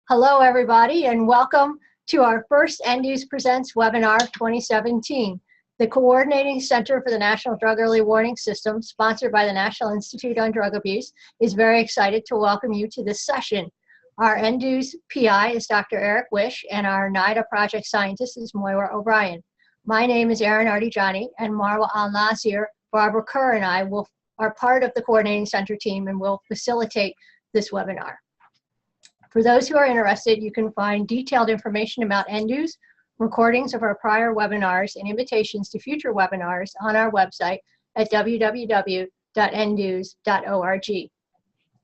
Hello, everybody, and welcome to our first NDEWS Presents webinar of 2017. The Coordinating Center for the National Drug Early Warning System, sponsored by the National Institute on Drug Abuse, is very excited to welcome you to this session. Our NDEWS PI is Dr. Eric Wish, and our NIDA project scientist is Moira O'Brien. My name is Erin Artigiani, and Marwa Al-Nasir, Barbara Kerr, and I are part of the Coordinating Center team and will facilitate this webinar. For those who are interested, you can find detailed information about NDEWS, recordings of our prior webinars, and invitations to future webinars on our website at www.ndews.org.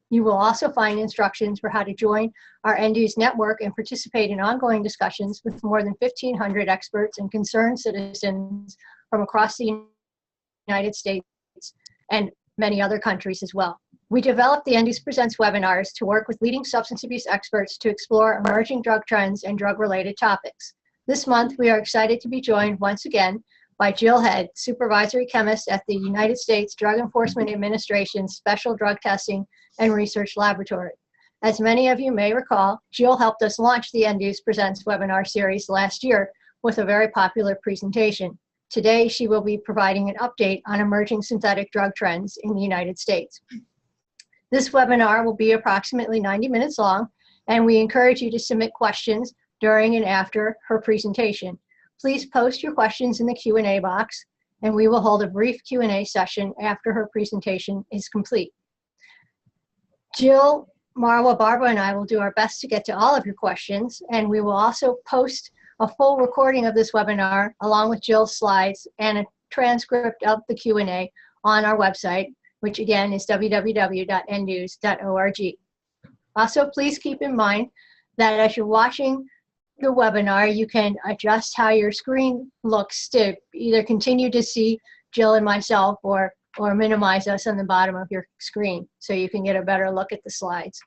You will also find instructions for how to join our NDEWS network and participate in ongoing discussions with more than 1,500 experts and concerned citizens from across the United States and many other countries as well. We developed the NDEWS Presents webinars to work with leading substance abuse experts to explore emerging drug trends and drug-related topics. This month, we are excited to be joined once again by Jill Head, Supervisory Chemist at the United States Drug Enforcement Administration's Special Drug Testing and Research Laboratory. As many of you may recall, Jill helped us launch the NDEWS Presents webinar series last year with a very popular presentation. Today, she will be providing an update on emerging synthetic drug trends in the United States. This webinar will be approximately 90 minutes long, and we encourage you to submit questions during and after her presentation. Please post your questions in the Q&A box, and we will hold a brief Q&A session after her presentation is complete. Jill, Marwa, Barbara, and I will do our best to get to all of your questions, and we will also post a full recording of this webinar along with Jill's slides and a transcript of the Q&A on our website, which again is www.ndews.org. Also, please keep in mind that as you're watching the webinar, you can adjust how your screen looks to either continue to see Jill and myself or minimize us on the bottom of your screen so you can get a better look at the slides.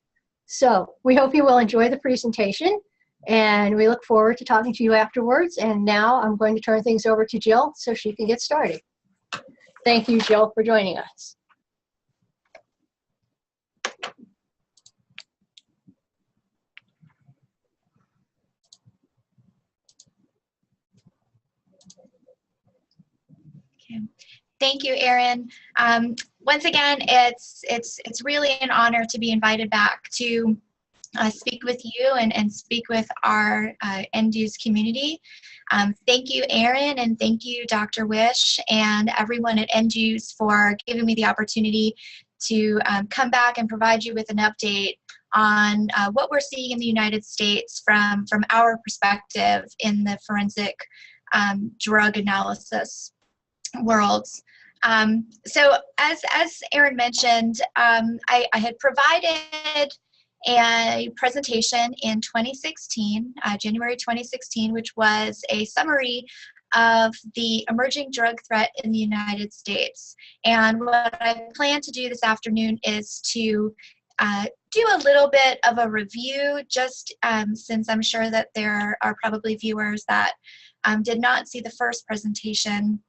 So we hope you will enjoy the presentation, and we look forward to talking to you afterwards. And now I'm going to turn things over to Jill so she can get started. Thank you, Jill, for joining us. Thank you, Erin. Once again, it's really an honor to be invited back to speak with you and speak with our NDEWS community. Thank you, Erin, and thank you, Dr. Wish, and everyone at NDEWS for giving me the opportunity to come back and provide you with an update on what we're seeing in the United States from our perspective in the forensic drug analysis worlds. So as Erin mentioned, I had provided a presentation in 2016, January 2016, which was a summary of the emerging drug threat in the United States. And what I plan to do this afternoon is to do a little bit of a review, just since I'm sure that there are probably viewers that did not see the first presentation.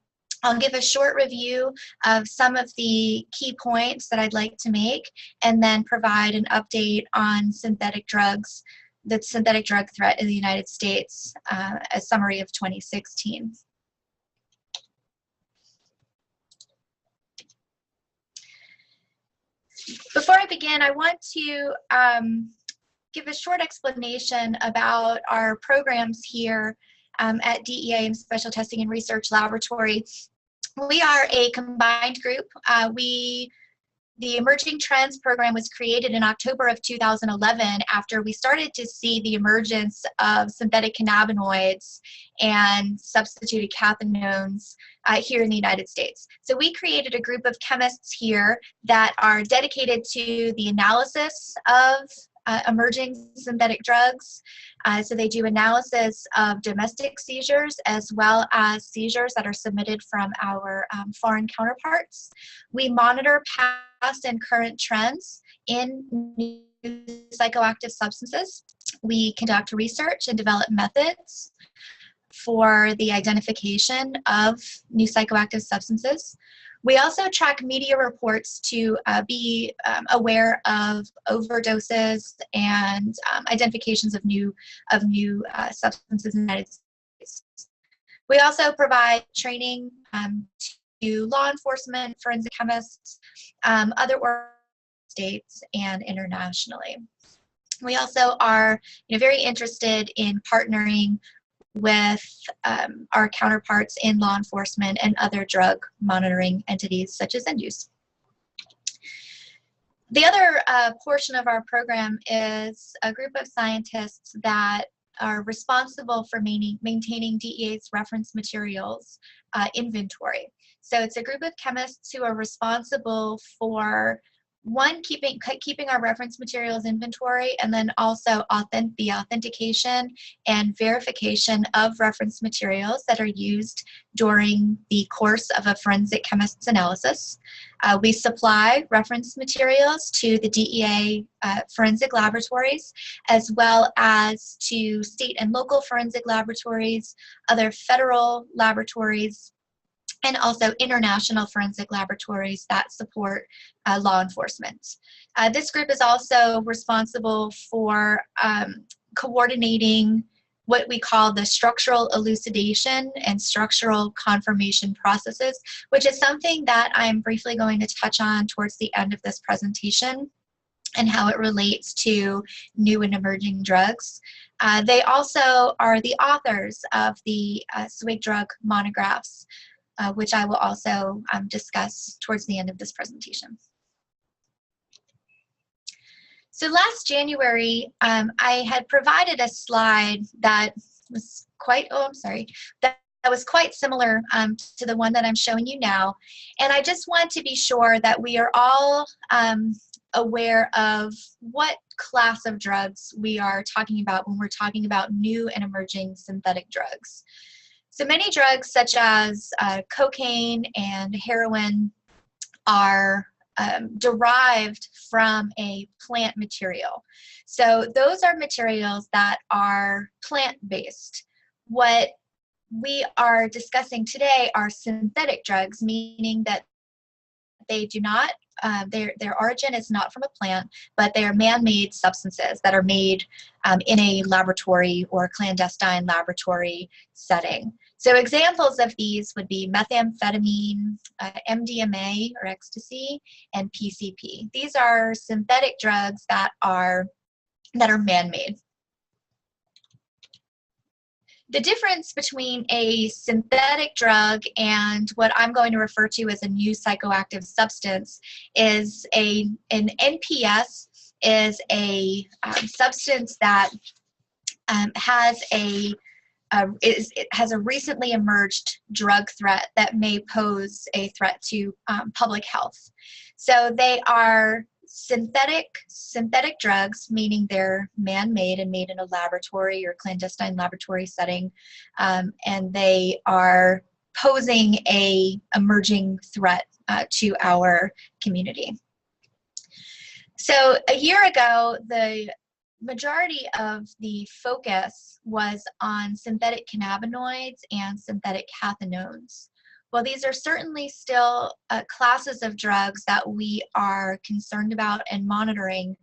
I'll give a short review of some of the key points that I'd like to make, and then provide an update on synthetic drugs, the synthetic drug threat in the United States, a summary of 2016. Before I begin, I want to give a short explanation about our programs here at DEA and Special Testing and Research Laboratory. We are a combined group. The Emerging Trends program was created in October of 2011 after we started to see the emergence of synthetic cannabinoids and substituted cathinones here in the United States. So we created a group of chemists here that are dedicated to the analysis of emerging synthetic drugs. So they do analysis of domestic seizures as well as seizures that are submitted from our foreign counterparts. We monitor past and current trends in new psychoactive substances. We conduct research and develop methods for the identification of new psychoactive substances. We also track media reports to be aware of overdoses and identifications of new substances in the United States. We also provide training to law enforcement, forensic chemists, other states, and internationally. We also are very interested in partnering with our counterparts in law enforcement and other drug monitoring entities such as NDEWS. The other portion of our program is a group of scientists that are responsible for maintaining DEA's reference materials inventory. So it's a group of chemists who are responsible for, one, keeping our reference materials inventory, and then also the authentication and verification of reference materials that are used during the course of a forensic chemist's analysis. We supply reference materials to the DEA forensic laboratories, as well as to state and local forensic laboratories, other federal laboratories, and also international forensic laboratories that support law enforcement. This group is also responsible for coordinating what we call the structural elucidation and structural confirmation processes, which is something that I'm briefly going to touch on towards the end of this presentation and how it relates to new and emerging drugs. They also are the authors of the SWIG drug monographs, which I will also discuss towards the end of this presentation. So last January, I had provided a slide that was quite, that was quite similar to the one that I'm showing you now. And I just want to be sure that we are all aware of what class of drugs we are talking about when we're talking about new and emerging synthetic drugs. So many drugs such as cocaine and heroin are derived from a plant material. So those are materials that are plant-based. What we are discussing today are synthetic drugs, meaning that they do not, their origin is not from a plant, but they are man-made substances that are made in a laboratory or clandestine laboratory setting. So examples of these would be methamphetamine, MDMA or ecstasy, and PCP. These are synthetic drugs that are man-made. The difference between a synthetic drug and what I'm going to refer to as a new psychoactive substance is an NPS is a substance that has a recently emerged drug threat that may pose a threat to public health. So they are synthetic drugs, meaning they're man-made and made in a laboratory or clandestine laboratory setting, and they are posing a emerging threat to our community. So a year ago, the majority of the focus was on synthetic cannabinoids and synthetic cathinones. While these are certainly still classes of drugs that we are concerned about and monitoring,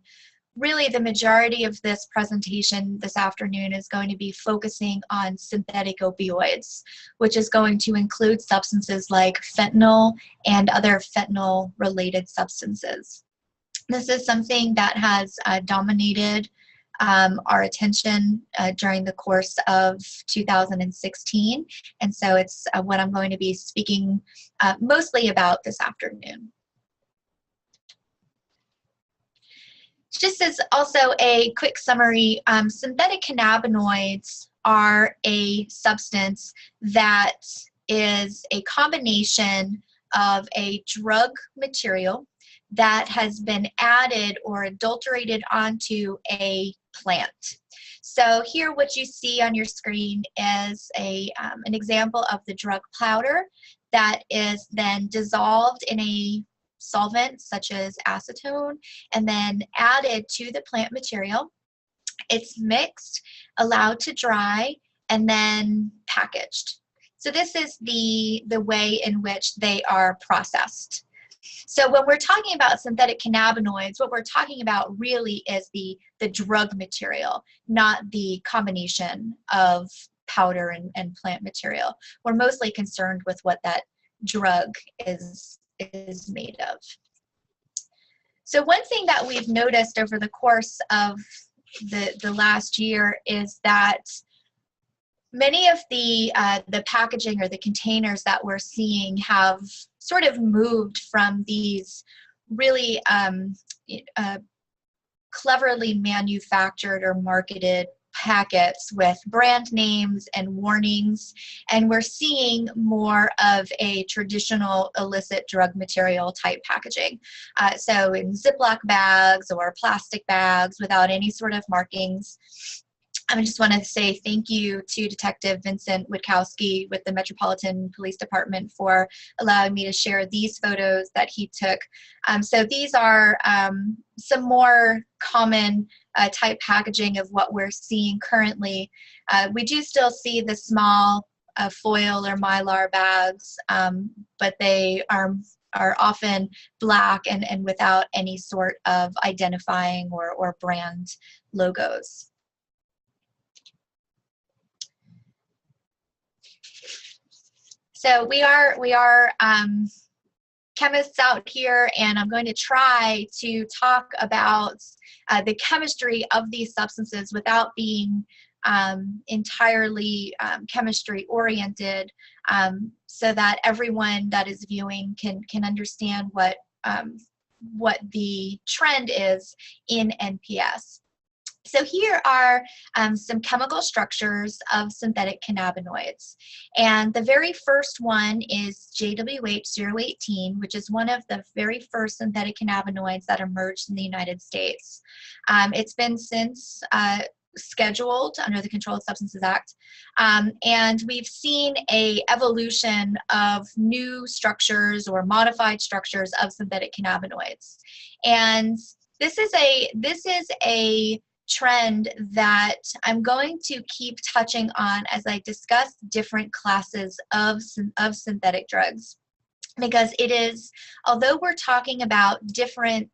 really the majority of this presentation this afternoon is going to be focusing on synthetic opioids, which is going to include substances like fentanyl and other fentanyl-related substances. This is something that has dominated our attention during the course of 2016, and so it's what I'm going to be speaking mostly about this afternoon. Just as also a quick summary, synthetic cannabinoids are a substance that is a combination of a drug material that has been added or adulterated onto a plant. So here what you see on your screen is an example of the drug powder that is then dissolved in a solvent such as acetone and then added to the plant material. It's mixed, allowed to dry, and then packaged. So this is the way in which they are processed. So when we're talking about synthetic cannabinoids, what we're talking about really is the drug material, not the combination of powder and plant material. We're mostly concerned with what that drug is made of. So one thing that we've noticed over the course of the last year is that many of the packaging or the containers that we're seeing have sort of moved from these really cleverly manufactured or marketed packets with brand names and warnings, and we're seeing more of a traditional illicit drug material type packaging. So in Ziploc bags or plastic bags without any sort of markings. I just want to say thank you to Detective Vincent Witkowski with the Metropolitan Police Department for allowing me to share these photos that he took. So these are some more common type packaging of what we're seeing currently. We do still see the small foil or mylar bags, but they are often black and without any sort of identifying or brand logos. So we are chemists out here, and I'm going to try to talk about the chemistry of these substances without being entirely chemistry oriented, so that everyone that is viewing can understand what the trend is in NPS. So here are some chemical structures of synthetic cannabinoids. And the very first one is JWH018, which is one of the very first synthetic cannabinoids that emerged in the United States. It's been since scheduled under the Controlled Substances Act. And we've seen an evolution of new structures or modified structures of synthetic cannabinoids. And this is a trend that I'm going to keep touching on as I discuss different classes of synthetic drugs, because it is, although we're talking about different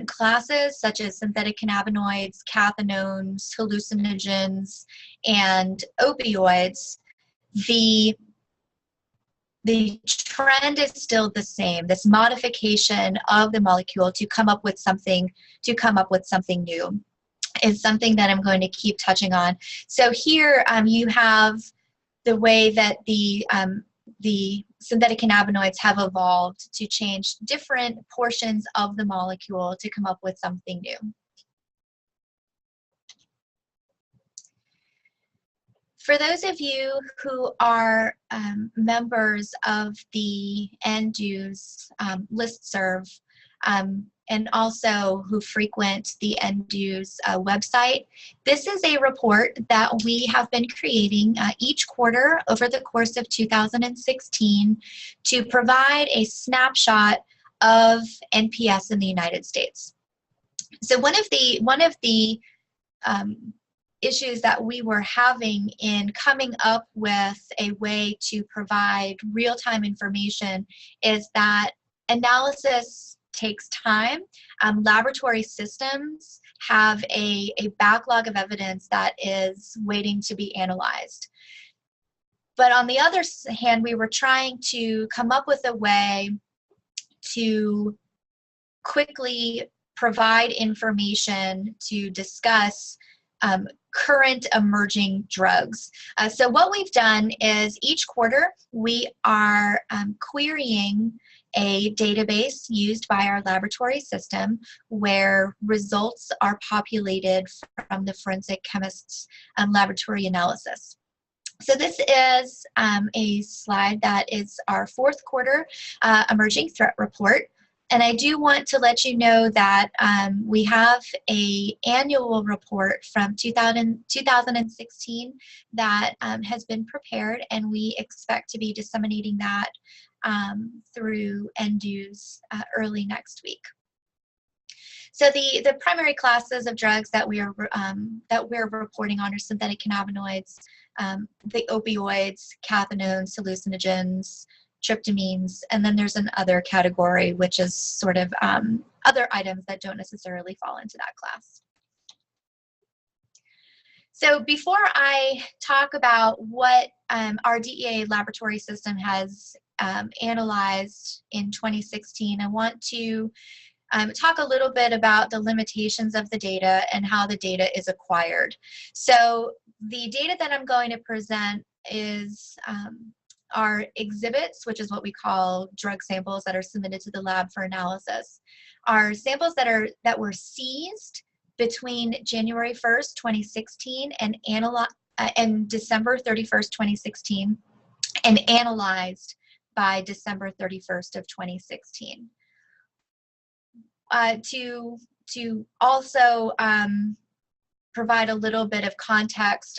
classes such as synthetic cannabinoids, cathinones, hallucinogens, and opioids, the trend is still the same, this modification of the molecule to come up with something new is something that I'm going to keep touching on. So here you have the way that the synthetic cannabinoids have evolved to change different portions of the molecule to come up with something new. For those of you who are members of the NDEWS listserv, and also who frequent the NDEWS website, this is a report that we have been creating each quarter over the course of 2016 to provide a snapshot of NPS in the United States. So one of the issues that we were having in coming up with a way to provide real-time information is that analysis takes time. Laboratory systems have a backlog of evidence that is waiting to be analyzed. But on the other hand, we were trying to come up with a way to quickly provide information to discuss current emerging drugs. So what we've done is each quarter we are querying a database used by our laboratory system where results are populated from the forensic chemist's laboratory analysis. So this is a slide that is our fourth quarter emerging threat report. And I do want to let you know that we have an annual report from 2016 that has been prepared, and we expect to be disseminating that through NDEWS early next week. So the primary classes of drugs that we're reporting on are synthetic cannabinoids, the opioids, cathinones, hallucinogens, tryptamines, and then there's an other category, which is sort of other items that don't necessarily fall into that class. So before I talk about what our DEA laboratory system has analyzed in 2016, I want to talk a little bit about the limitations of the data and how the data is acquired. So the data that I'm going to present is our exhibits, which is what we call drug samples that are submitted to the lab for analysis. Our samples that were seized between January 1st, 2016 and December 31st, 2016, and analyzed by December 31st of 2016. To also provide a little bit of context,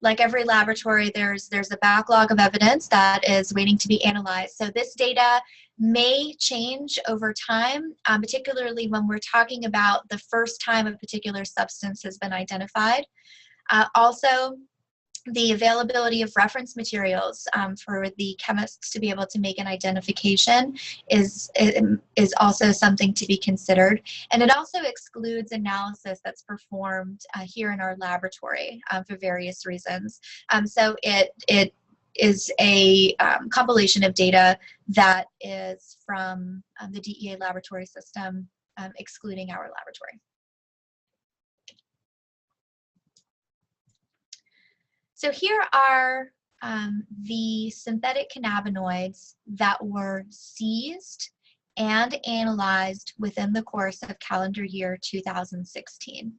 like every laboratory, there's a backlog of evidence that is waiting to be analyzed. So this data may change over time, particularly when we're talking about the first time a particular substance has been identified. Also, the availability of reference materials for the chemists to be able to make an identification is also something to be considered. And it also excludes analysis that's performed here in our laboratory for various reasons. So it is a compilation of data that is from the DEA laboratory system, excluding our laboratory. So here are the synthetic cannabinoids that were seized and analyzed within the course of calendar year 2016.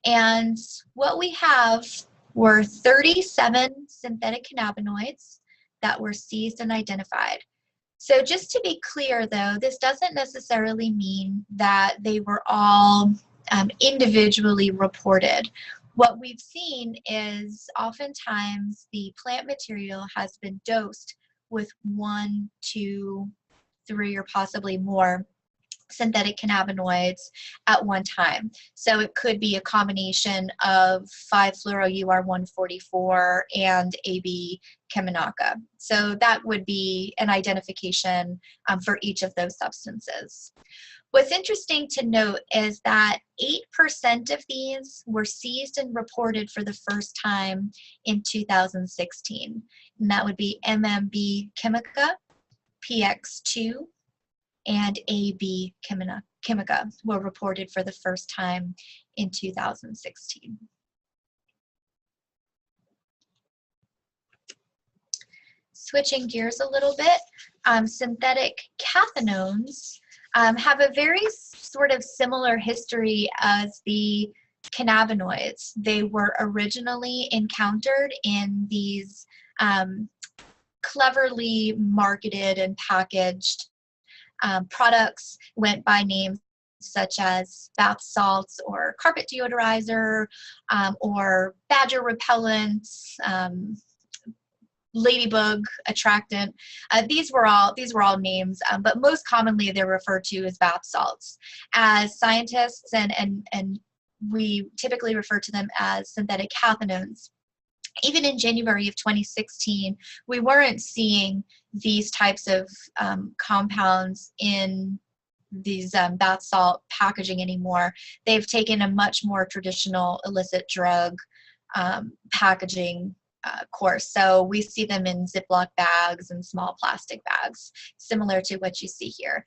And what we have were 37 synthetic cannabinoids that were seized and identified. So just to be clear though, this doesn't necessarily mean that they were all individually reported. What we've seen is oftentimes the plant material has been dosed with 1, 2, 3, or possibly more synthetic cannabinoids at one time. So it could be a combination of 5-fluoro-UR144 and AB Kemanaka. So that would be an identification for each of those substances. What's interesting to note is that 8% of these were seized and reported for the first time in 2016. And that would be MMB Chemica, PX2, and AB Chemica were reported for the first time in 2016. Switching gears a little bit, synthetic cathinones have a very sort of similar history as the cannabinoids. They were originally encountered in these cleverly marketed and packaged products, went by names such as bath salts or carpet deodorizer or badger repellents, ladybug attractant. These were all names, but most commonly they're referred to as bath salts. As scientists and we typically refer to them as synthetic cathinones. Even in January of 2016, we weren't seeing these types of compounds in these bath salt packaging anymore. They've taken a much more traditional illicit drug packaging course. So we see them in Ziploc bags and small plastic bags, similar to what you see here.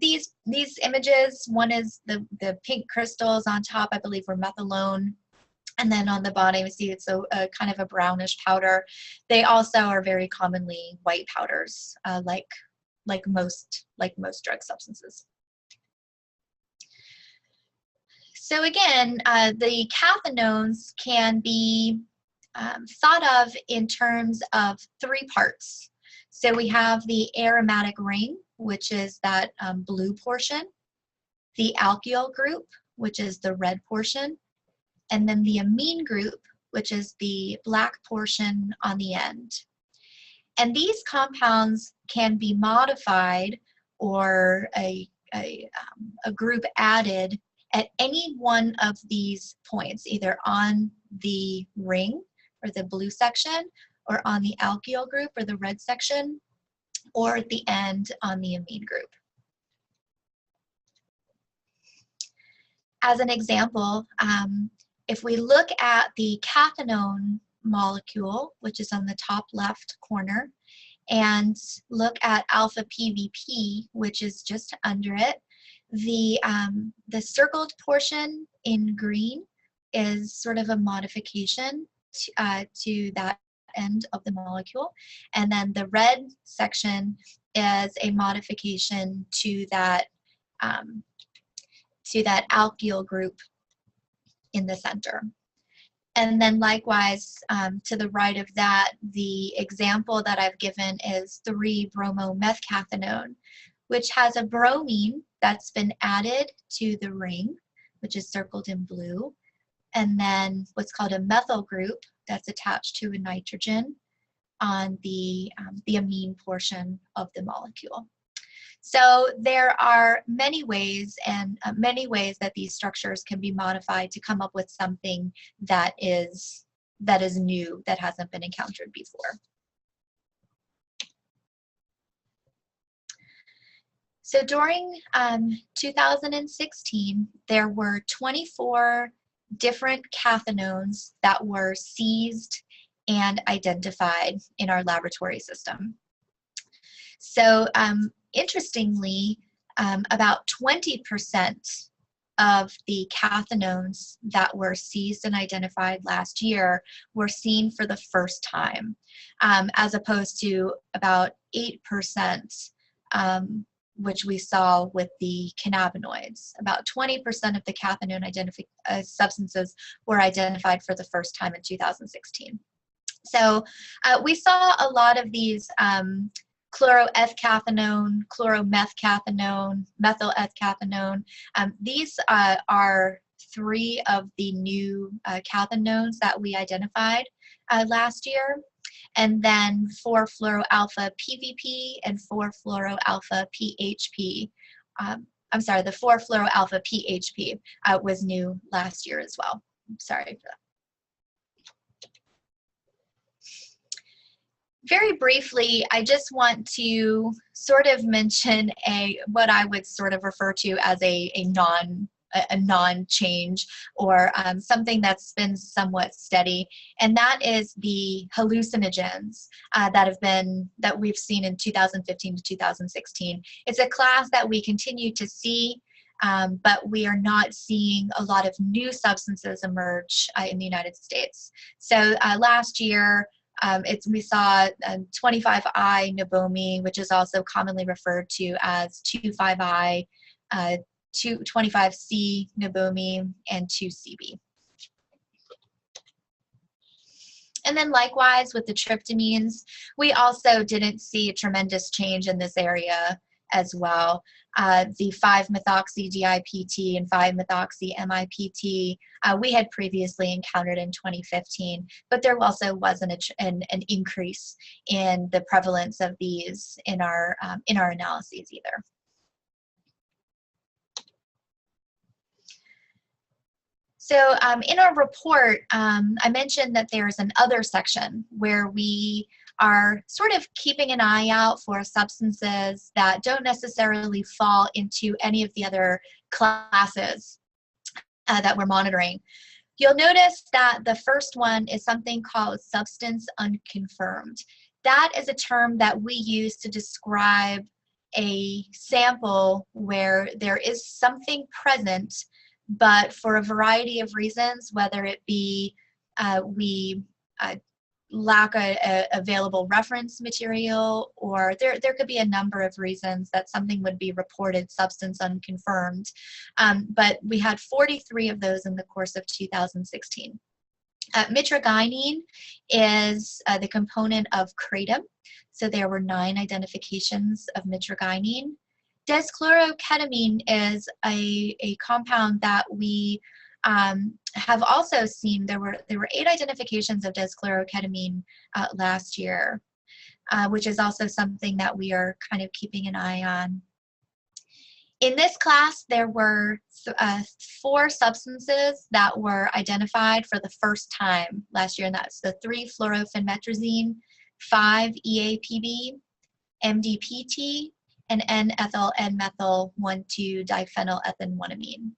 These images, one is the pink crystals on top, I believe were methylone. And then on the bottom, you see it's a kind of a brownish powder. They also are very commonly white powders, like most drug substances. So again, the cathinones can be thought of in terms of 3 parts. So we have the aromatic ring, which is that blue portion, the alkyl group, which is the red portion, and then the amine group, which is the black portion on the end. And these compounds can be modified, or a a group added at any one of these points, either on the ring or the blue section, or on the alkyl group or the red section, or at the end on the amine group. As an example, if we look at the cathinone molecule, which is on the top left corner, and look at alpha PVP, which is just under it, the circled portion in green is sort of a modification to that end of the molecule, and then the red section is a modification to that alkyl group in the center. And then likewise, to the right of that, the example that I've given is 3-bromomethcathinone, which has a bromine that's been added to the ring, which is circled in blue, and then what's called a methyl group that's attached to a nitrogen on the amine portion of the molecule. So there are many ways that these structures can be modified to come up with something that is new, that hasn't been encountered before. So during 2016, there were 24 different cathinones that were seized and identified in our laboratory system. So interestingly, about 20% of the cathinones that were seized and identified last year were seen for the first time, as opposed to about 8%, which we saw with the cannabinoids. About 20% of the cathinone substances were identified for the first time in 2016. So we saw a lot of these chloroethcathinone, chloromethcathinone, methyletcathinone. These are 3 of the new cathinones that we identified last year. And then 4-fluoroalpha PVP and 4-fluoroalpha PHP. I'm sorry, the 4-fluoroalpha PHP was new last year as well. Sorry for that. Very briefly, I just want to sort of mention what I would sort of refer to as a non-change, or something that's been somewhat steady, and that is the hallucinogens that we've seen in 2015 to 2016. It's a class that we continue to see, but we are not seeing a lot of new substances emerge in the United States. So last year, we saw 25I Nabomi, which is also commonly referred to as 25I, 25C Nabomi, and 2CB. And then likewise with the tryptamines, we also didn't see a tremendous change in this area as well. The 5-methoxy-DIPT and 5-methoxy-MIPT we had previously encountered in 2015, but there also wasn't an increase in the prevalence of these in our analyses either. So in our report, I mentioned that there's an other section where we are sort of keeping an eye out for substances that don't necessarily fall into any of the other classes that we're monitoring. You'll notice that the first one is something called substance unconfirmed. That is a term that we use to describe a sample where there is something present, but for a variety of reasons, whether it be we lack a available reference material, or there could be a number of reasons that something would be reported substance unconfirmed. But we had 43 of those in the course of 2016. Mitragynine is the component of kratom, so there were 9 identifications of mitragynine. Deschloroketamine is a compound that we have also seen. There were 8 identifications of deschloroketamine last year, which is also something that we are kind of keeping an eye on. In this class, there were 4 substances that were identified for the first time last year, and that's the 3-fluorophenmetrazine, 5-EAPB, MDPT, and N-ethyl N-methyl 1,2-diphenylethanmonoamine.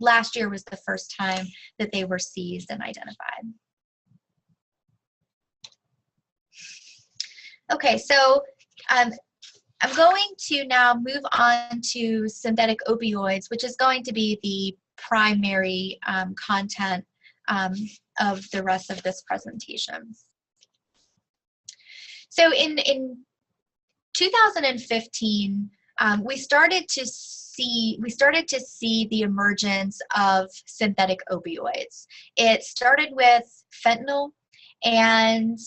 Last year was the first time that they were seized and identified. Okay, so I'm going to now move on to synthetic opioids, which is going to be the primary content of the rest of this presentation. So in 2015, we started to see the emergence of synthetic opioids. It started with fentanyl, and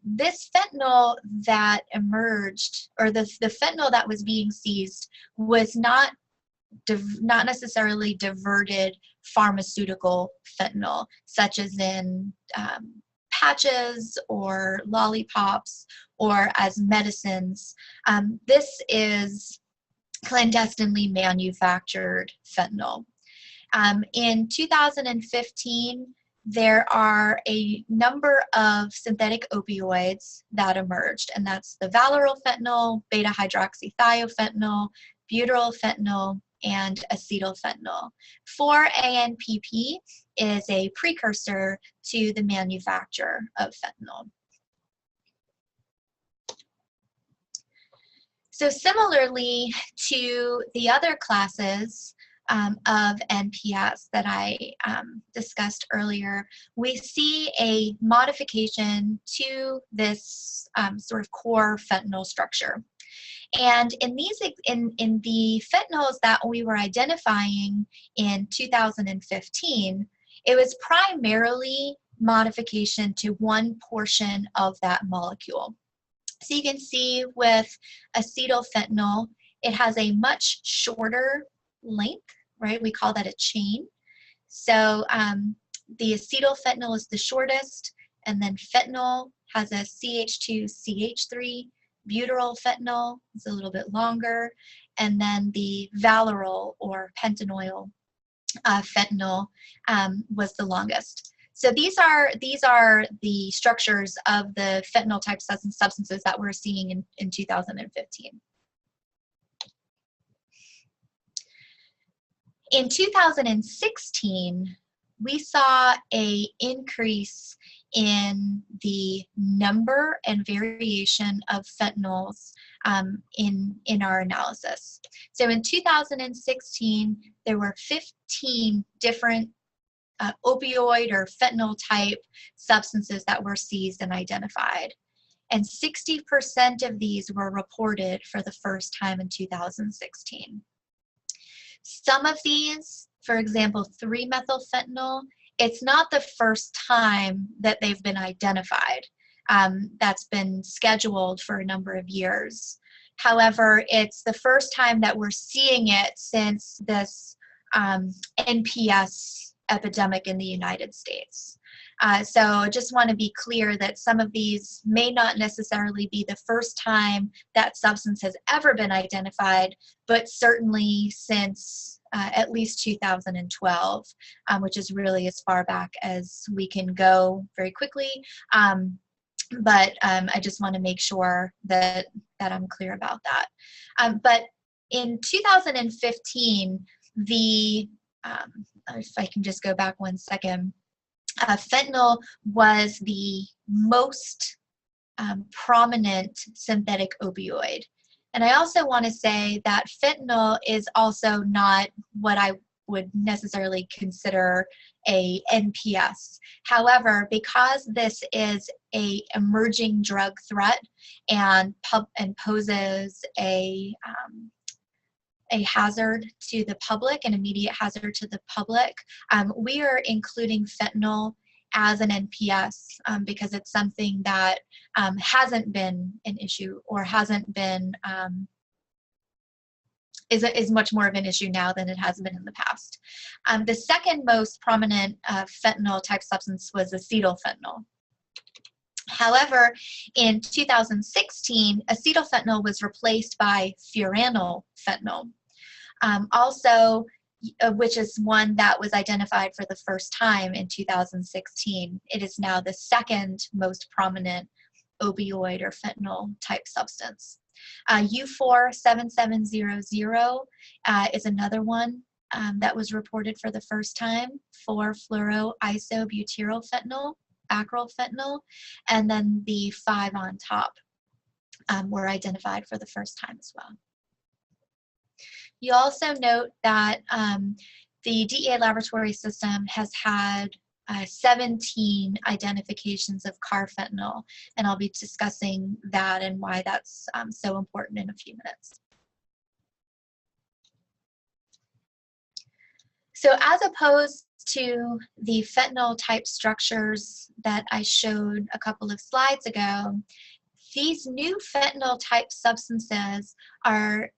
this fentanyl that emerged, or the fentanyl that was being seized, was not necessarily diverted pharmaceutical fentanyl, such as in patches or lollipops or as medicines. This is clandestinely manufactured fentanyl. In 2015, there are a number of synthetic opioids that emerged, and that's the valorolfentanyl, beta-hydroxythiophentanyl, butyrolfentanyl, and acetylfentanyl. 4-ANPP is a precursor to the manufacture of fentanyl. So similarly to the other classes of NPS that I discussed earlier, we see a modification to this sort of core fentanyl structure. And in the fentanyls that we were identifying in 2015, it was primarily modification to one portion of that molecule. So you can see with acetylfentanyl, it has a much shorter length, right? We call that a chain. So the acetylfentanyl is the shortest, and then fentanyl has a CH2CH3. Butyrolfentanyl is a little bit longer, and then the valorol or pentanoyl fentanyl was the longest. So these are the structures of the fentanyl type substances that we're seeing in 2015. In 2016, we saw an increase in the number and variation of fentanyls in our analysis. So in 2016, there were 15 different opioid or fentanyl type substances that were seized and identified. And 60% of these were reported for the first time in 2016. Some of these, for example, 3-methylfentanyl, it's not the first time that they've been identified. That's been scheduled for a number of years. However, it's the first time that we're seeing it since this NPS epidemic in the United States. So I just want to be clear that some of these may not necessarily be the first time that substance has ever been identified, but certainly since at least 2012, which is really as far back as we can go very quickly. But I just want to make sure that I'm clear about that. But in 2015, if I can just go back one second, fentanyl was the most prominent synthetic opioid. And I also want to say that fentanyl is also not what I would necessarily consider a NPS. However, because this is an emerging drug threat and poses a hazard to the public, an immediate hazard to the public, we are including fentanyl as an NPS because it's something that hasn't been an issue or hasn't been, is much more of an issue now than it has been in the past. The second most prominent fentanyl type substance was acetylfentanyl. However, in 2016, acetylfentanyl was replaced by furanyl fentanyl. Also, which is one that was identified for the first time in 2016. It is now the second most prominent opioid or fentanyl type substance. U47700 is another one that was reported for the first time for fluoroisobutyrylfentanyl, acrylfentanyl, and then the 5 on top were identified for the first time as well. You also note that the DEA laboratory system has had 17 identifications of carfentanil, and I'll be discussing that and why that's so important in a few minutes. So as opposed to the fentanyl type structures that I showed a couple of slides ago, these new fentanyl type substances are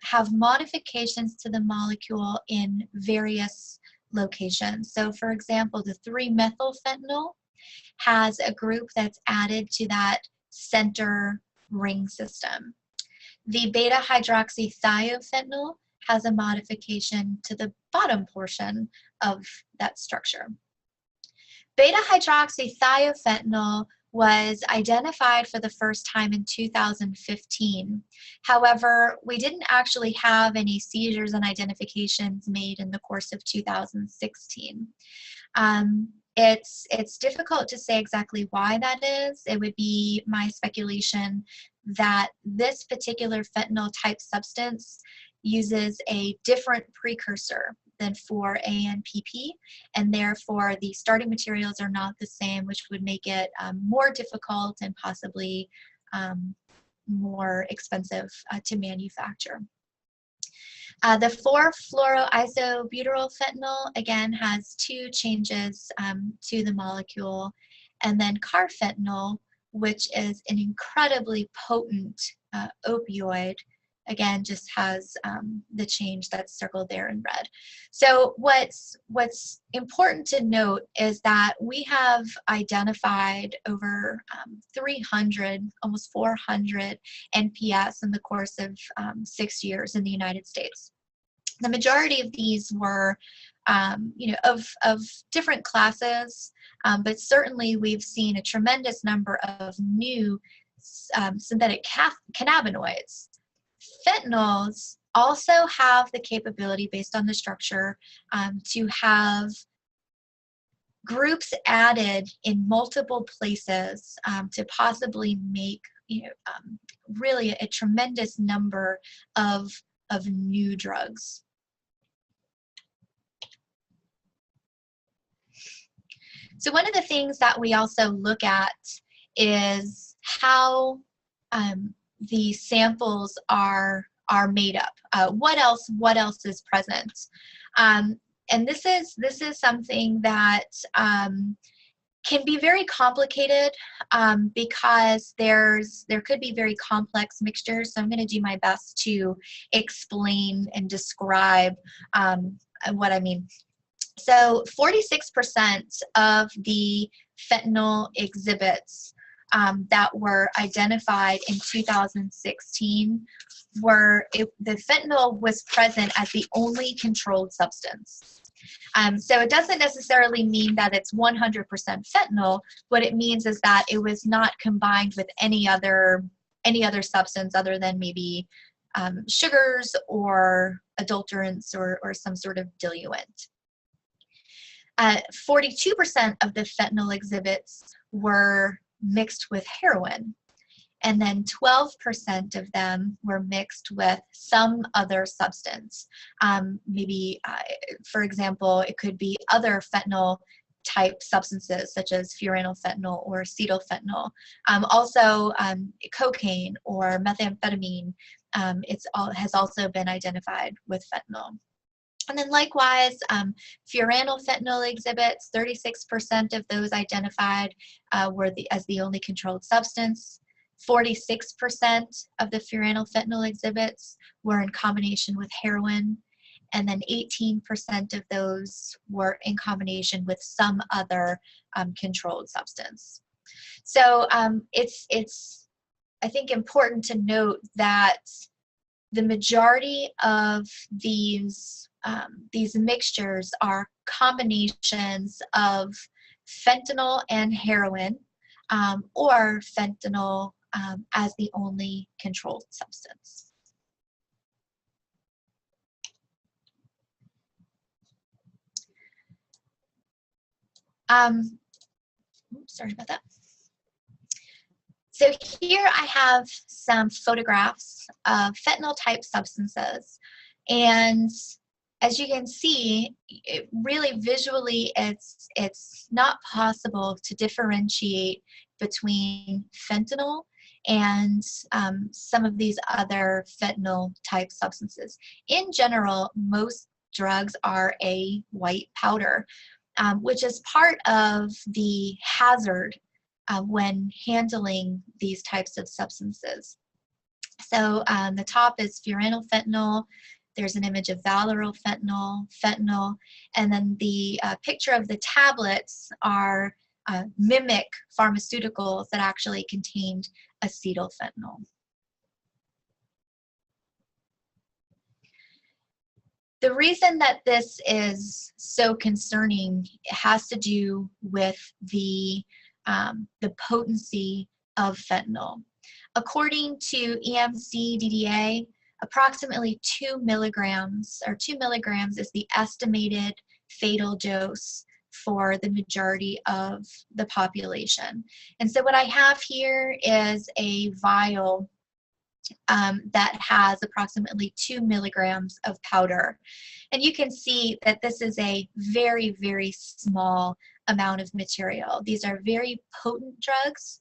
have modifications to the molecule in various locations. So for example, the 3-methylfentanyl has a group that's added to that center ring system. The beta-hydroxythiophentanyl has a modification to the bottom portion of that structure. Beta-hydroxythiophentanyl was identified for the first time in 2015. However, we didn't actually have any seizures and identifications made in the course of 2016. It's difficult to say exactly why that is. It would be my speculation that this particular fentanyl type substance uses a different precursor than for ANPP, and therefore the starting materials are not the same, which would make it more difficult and possibly more expensive to manufacture. The 4-fluoroisobutyrylfentanyl again has 2 changes to the molecule, and then carfentanil, which is an incredibly potent opioid, again just has the change that's circled there in red. So what's important to note is that we have identified over 300, almost 400 NPS in the course of 6 years in the United States. The majority of these were of different classes, but certainly we've seen a tremendous number of new synthetic cannabinoids. Fentanyls also have the capability, based on the structure, to have groups added in multiple places to possibly make really a tremendous number of new drugs. So one of the things that we also look at is how the samples are made up. What else is present? And this is something that can be very complicated because there could be very complex mixtures. So I'm going to do my best to explain and describe what I mean. So 46% of the fentanyl exhibits that were identified in 2016 the fentanyl was present as the only controlled substance. So it doesn't necessarily mean that it's 100% fentanyl. What it means is that it was not combined with any other substance other than maybe sugars or adulterants or some sort of diluent. 42% of the fentanyl exhibits were mixed with heroin, and then 12% of them were mixed with some other substance. Maybe, for example, it could be other fentanyl type substances such as furanyl or acetylfentanyl. Also, cocaine or methamphetamine has also been identified with fentanyl. And then likewise, furanyl exhibits, 36% of those identified were as the only controlled substance. 46% of the furanyl exhibits were in combination with heroin, and then 18% of those were in combination with some other controlled substance. So it's I think important to note that the majority of these mixtures are combinations of fentanyl and heroin, or fentanyl as the only controlled substance. Sorry about that. So here I have some photographs of fentanyl type substances, and as you can see, it really visually it's not possible to differentiate between fentanyl and some of these other fentanyl type substances. In general, most drugs are a white powder, which is part of the hazard when handling these types of substances. So the top is fentanyl. There's an image of fentanyl, and then the picture of the tablets are mimic pharmaceuticals that actually contained acetylfentanyl. The reason that this is so concerning has to do with the potency of fentanyl. According to EMC-DDA, approximately 2 milligrams is the estimated fatal dose for the majority of the population. And so what I have here is a vial that has approximately 2 milligrams of powder. And you can see that this is a very, very small amount of material. These are very potent drugs,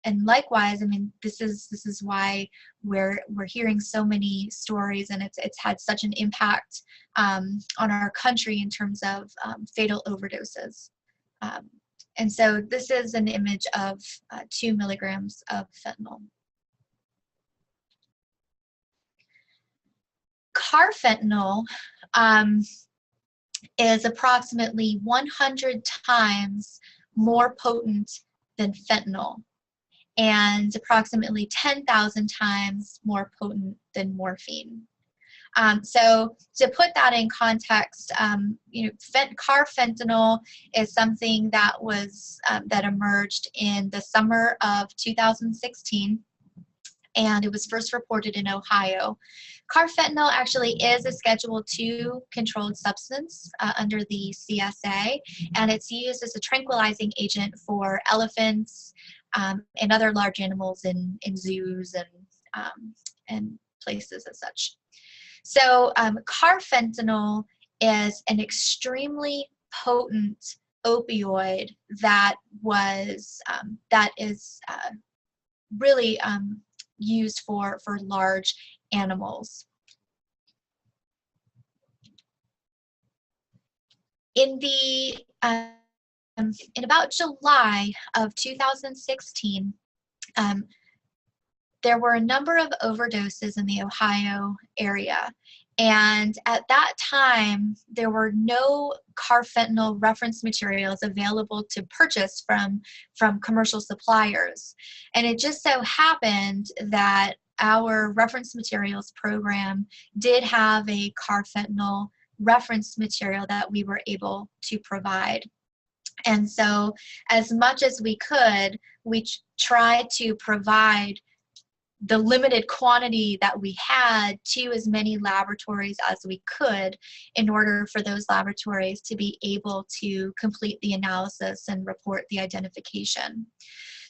and likewise, I mean, this is why we're hearing so many stories, and it's had such an impact on our country in terms of fatal overdoses. And so this is an image of 2 milligrams of fentanyl. Carfentanil is approximately 100 times more potent than fentanyl, and approximately 10,000 times more potent than morphine. So to put that in context, you know, carfentanil is something that was that emerged in the summer of 2016, and it was first reported in Ohio. Carfentanil actually is a Schedule II controlled substance under the CSA, and it's used as a tranquilizing agent for elephants and other large animals in zoos and places as such. So carfentanil is an extremely potent opioid that is really used for large animals. In about July of 2016, there were a number of overdoses in the Ohio area, and at that time there were no carfentanil reference materials available to purchase from commercial suppliers. And it just so happened that our reference materials program did have a carfentanil reference material that we were able to provide. And so as much as we could, we tried to provide the limited quantity that we had to as many laboratories as we could in order for those laboratories to be able to complete the analysis and report the identification.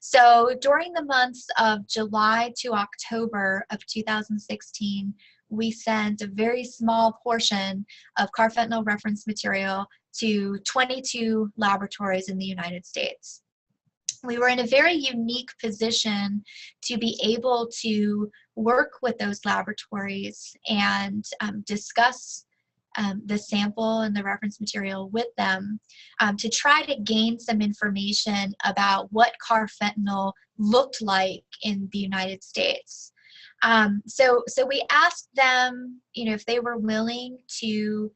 So during the months of July to October of 2016, we sent a very small portion of carfentanil reference material to 22 laboratories in the United States. We were in a very unique position to be able to work with those laboratories and discuss the sample and the reference material with them to try to gain some information about what carfentanil looked like in the United States. So we asked them, you know, if they were willing to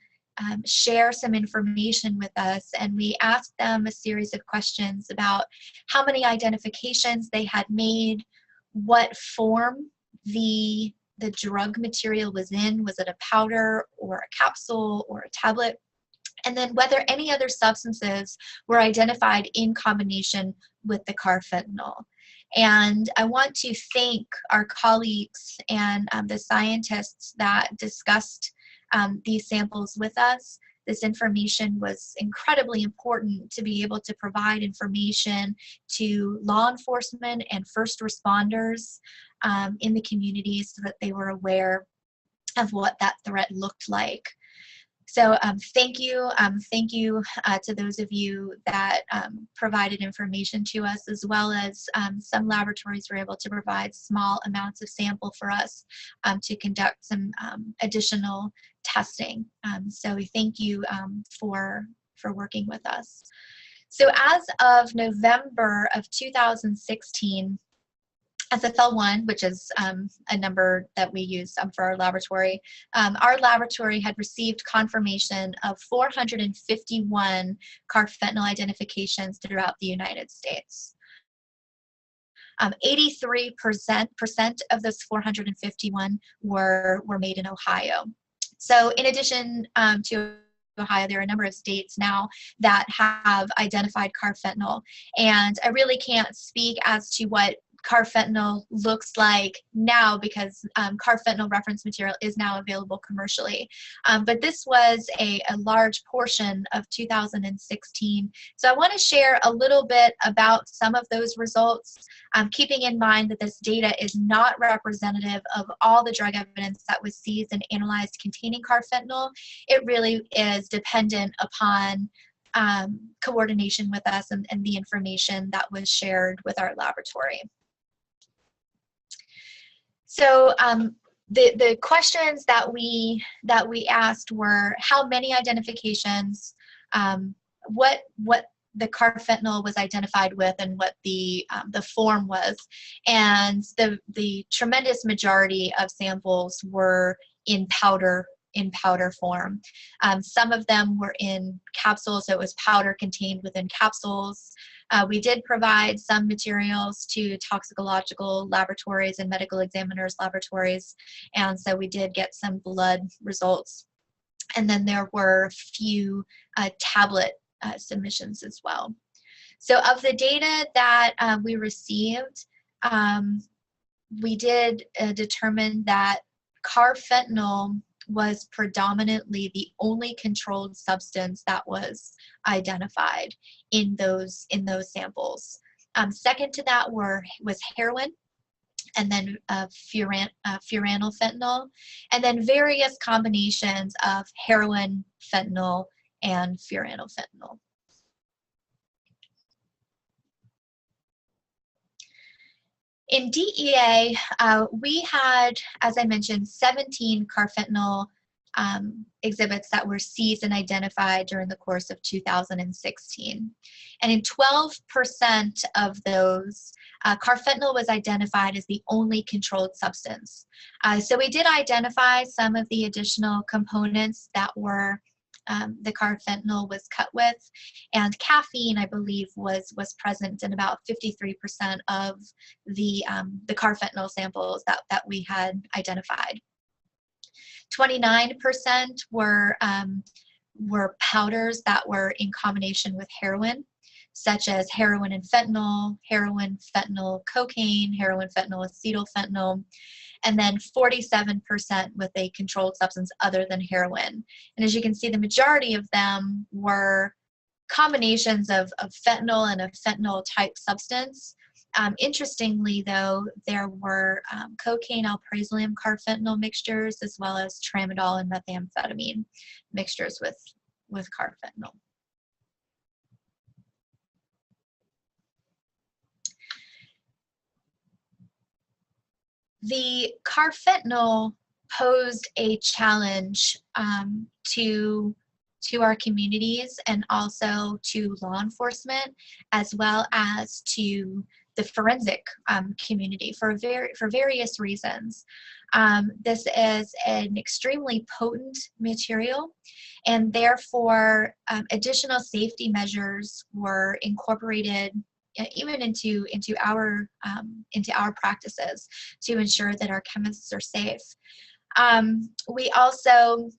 share some information with us, and we asked them a series of questions about how many identifications they had made, what form the drug material was in. Was it a powder or a capsule or a tablet? And then whether any other substances were identified in combination with the carfentanil. And I want to thank our colleagues and the scientists that discussed these samples with us. This information was incredibly important to be able to provide information to law enforcement and first responders in the communities so that they were aware of what that threat looked like. So thank you to those of you that provided information to us, as well as some laboratories were able to provide small amounts of sample for us to conduct some additional testing. So we thank you for working with us. So as of November of 2016, SFL1, which is a number that we use for our laboratory had received confirmation of 451 carfentanil identifications throughout the United States. 83% of those 451 were made in Ohio. So in addition to Ohio, there are a number of states now that have identified carfentanil, and I really can't speak as to what carfentanil looks like now, because carfentanil reference material is now available commercially. But this was a large portion of 2016. So I want to share a little bit about some of those results, keeping in mind that this data is not representative of all the drug evidence that was seized and analyzed containing carfentanil. It really is dependent upon coordination with us and the information that was shared with our laboratory. So the questions that we asked were how many identifications, what the carfentanil was identified with, and what the form was, and the tremendous majority of samples were in powder form. Some of them were in capsules, so it was powder contained within capsules. We did provide some materials to toxicological laboratories and medical examiners laboratories, and so we did get some blood results. And then there were a few tablet submissions as well. So of the data that we received, we did determine that carfentanil was predominantly the only controlled substance that was identified in those samples. Second to that was heroin, and then furanylfentanyl, and then various combinations of heroin, fentanyl, and furanylfentanyl. In DEA, we had, as I mentioned, 17 carfentanil exhibits that were seized and identified during the course of 2016. And in 12% of those, carfentanil was identified as the only controlled substance. So we did identify some of the additional components that were the carfentanil was cut with, and caffeine, I believe, was present in about 53% of the carfentanil samples that we had identified. 29% were powders that were in combination with heroin, such as heroin and fentanyl, heroin, fentanyl, cocaine, heroin, fentanyl, acetylfentanyl, and then 47% with a controlled substance other than heroin. And as you can see, the majority of them were combinations of fentanyl and a fentanyl type substance. Interestingly, though, there were cocaine, alprazolam, carfentanil mixtures, as well as tramadol and methamphetamine mixtures with carfentanil. The carfentanil posed a challenge to our communities and also to law enforcement, as well as to the forensic community for various reasons. This is an extremely potent material, and therefore additional safety measures were incorporated even into our practices to ensure that our chemists are safe. We also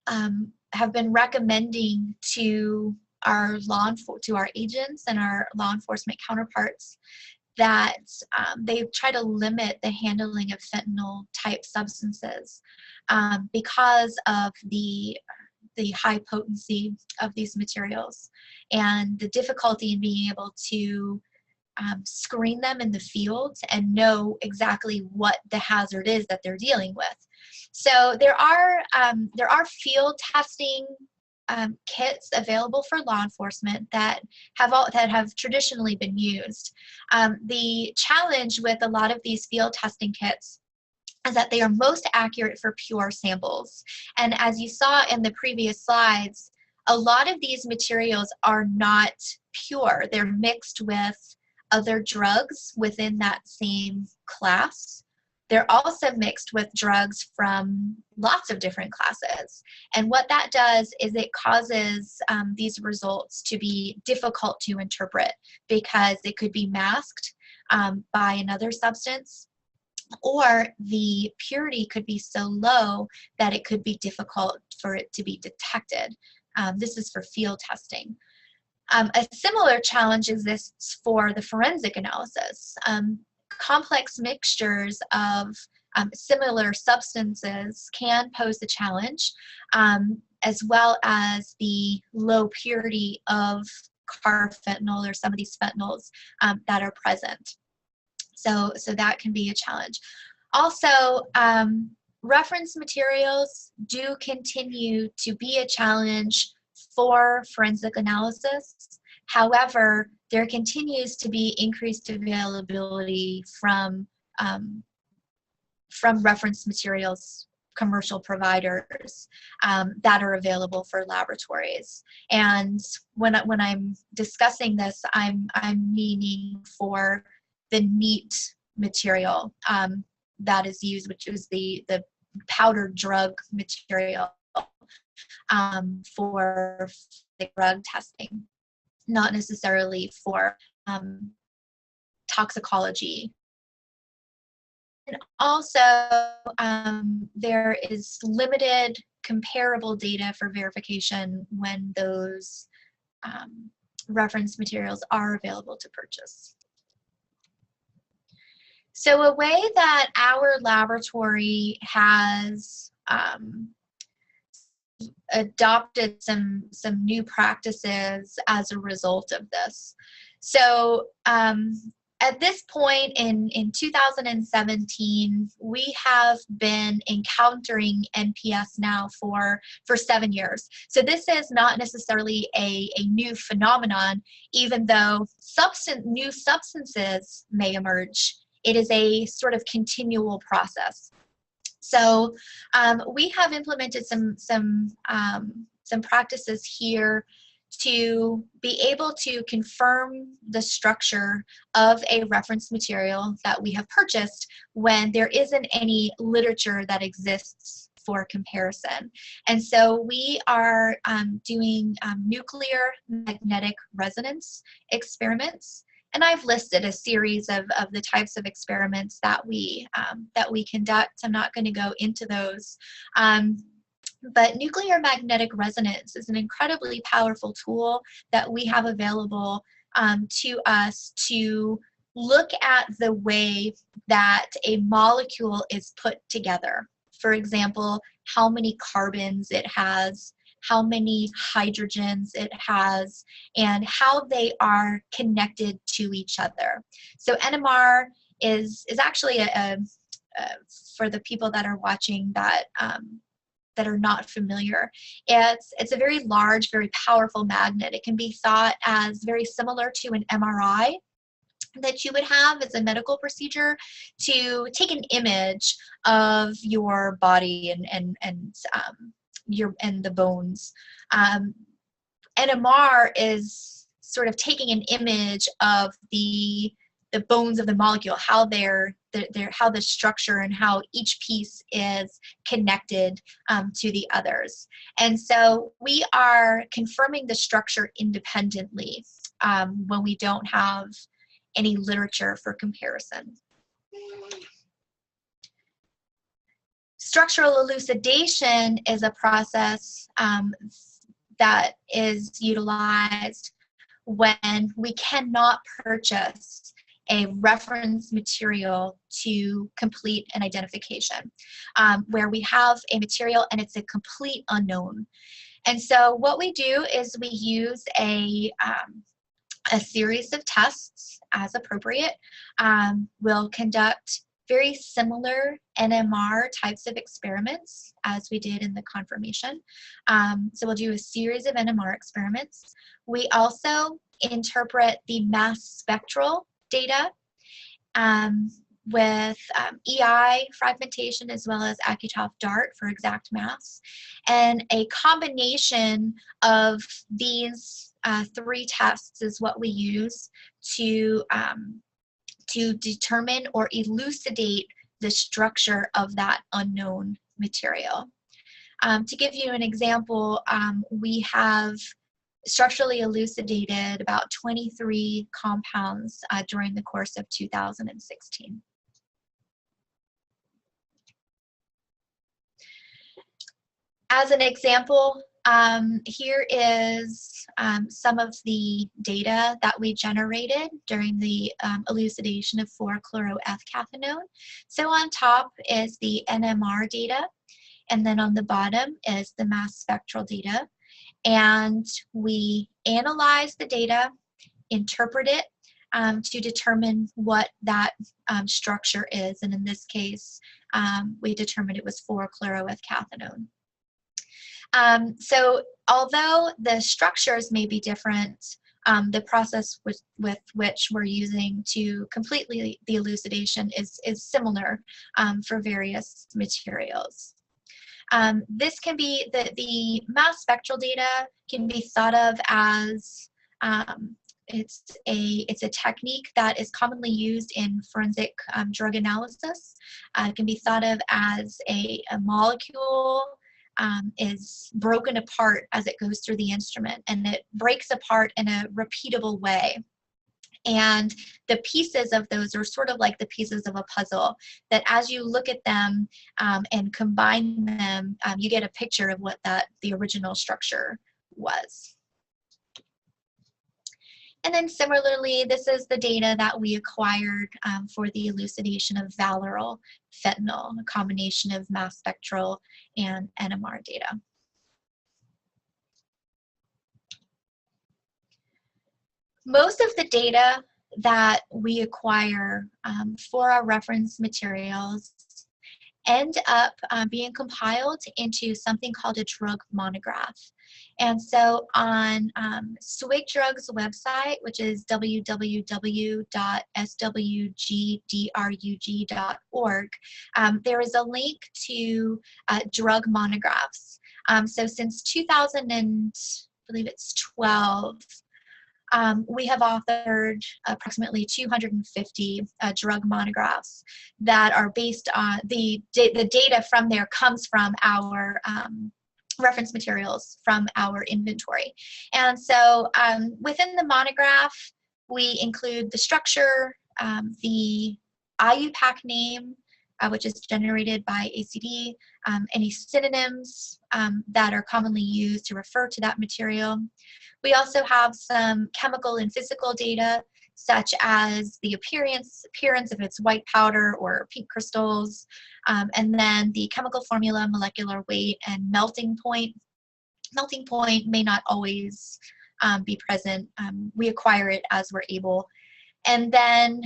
have been recommending to our agents and our law enforcement counterparts that they try to limit the handling of fentanyl type substances because of the high potency of these materials and the difficulty in being able to screen them in the field and know exactly what the hazard is that they're dealing with. So there are field testing kits available for law enforcement that have traditionally been used. The challenge with a lot of these field testing kits is that they are most accurate for pure samples. And as you saw in the previous slides, a lot of these materials are not pure. They're mixed with other drugs within that same class. They're also mixed with drugs from lots of different classes. And what that does is it causes these results to be difficult to interpret because it could be masked by another substance, or the purity could be so low that it could be difficult for it to be detected. This is for field testing. A similar challenge exists for the forensic analysis. Complex mixtures of similar substances can pose a challenge, as well as the low purity of carfentanil or some of these fentanyls that are present. So that can be a challenge. Also, reference materials do continue to be a challenge for forensic analysis. However, there continues to be increased availability from reference materials commercial providers that are available for laboratories. And when I'm discussing this, I'm meaning for the neat material that is used, which is the powdered drug material for the drug testing, not necessarily for toxicology. And also, there is limited comparable data for verification when those reference materials are available to purchase. So a way that our laboratory has adopted some new practices as a result of this. So at this point in 2017, we have been encountering NPS now for 7 years. So this is not necessarily a new phenomenon, even though new substances may emerge. It is a sort of continual process. So we have implemented some practices here to be able to confirm the structure of a reference material that we have purchased when there isn't any literature that exists for comparison. And so we are doing nuclear magnetic resonance experiments. And I've listed a series of the types of experiments that we conduct. I'm not going to go into those. But nuclear magnetic resonance is an incredibly powerful tool that we have available to us to look at the way that a molecule is put together. For example, how many carbons it has, how many hydrogens it has, and how they are connected to each other. So NMR is actually for the people that are watching that are not familiar, it's a very large, very powerful magnet. It can be thought as very similar to an MRI that you would have as a medical procedure to take an image of your body and the bones. NMR is sort of taking an image of the bones of the molecule, how how the structure and how each piece is connected to the others. And so we are confirming the structure independently when we don't have any literature for comparison. Structural elucidation is a process that is utilized when we cannot purchase a reference material to complete an identification, where we have a material and it's a complete unknown. And so what we do is we use a series of tests as appropriate. We'll conduct very similar NMR types of experiments as we did in the confirmation. So we'll do a series of NMR experiments. We also interpret the mass spectral data with EI fragmentation as well as Acutoph DART for exact mass. And a combination of these three tests is what we use to determine or elucidate the structure of that unknown material. To give you an example, we have structurally elucidated about 23 compounds during the course of 2016. As an example, here is some of the data that we generated during the elucidation of 4-chloro-F-cathinone. So on top is the NMR data, and then on the bottom is the mass spectral data. And we analyze the data, interpret it to determine what that structure is. And in this case, we determined it was 4-chloro-F-cathinone. So although the structures may be different, the process with which we're using to complete the elucidation is similar for various materials. This can be, the mass spectral data can be thought of as, it's a technique that is commonly used in forensic drug analysis. It can be thought of as a molecule is broken apart as it goes through the instrument, and it breaks apart in a repeatable way. And the pieces of those are sort of like the pieces of a puzzle, that as you look at them and combine them, you get a picture of what the original structure was. And then similarly, this is the data that we acquired for the elucidation of Valeryl fentanyl, a combination of mass spectral and NMR data. Most of the data that we acquire for our reference materials end up being compiled into something called a drug monograph. And so on SWIG Drugs website, which is www.swgdrug.org, there is a link to drug monographs. So since 2012, we have authored approximately 250 drug monographs that are based on the data from there comes from our reference materials from our inventory. And so within the monograph, we include the structure, the IUPAC name, which is generated by ACD, any synonyms that are commonly used to refer to that material. We also have some chemical and physical data, such as the appearance of its white powder or pink crystals, and then the chemical formula, molecular weight, and melting point. Melting point may not always be present. We acquire it as we're able. And then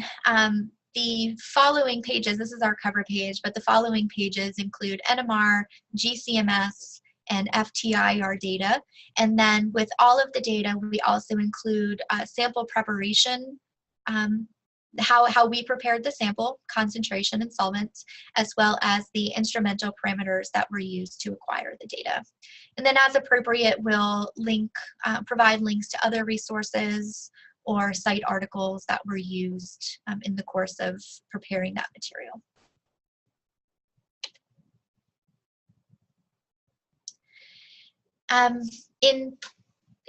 the following pages, this is our cover page, but the following pages include NMR, GCMS, and FTIR data. And then with all of the data, we also include sample preparation, how we prepared the sample, concentration and solvents, as well as the instrumental parameters that were used to acquire the data. And then as appropriate, we'll provide links to other resources or cite articles that were used in the course of preparing that material.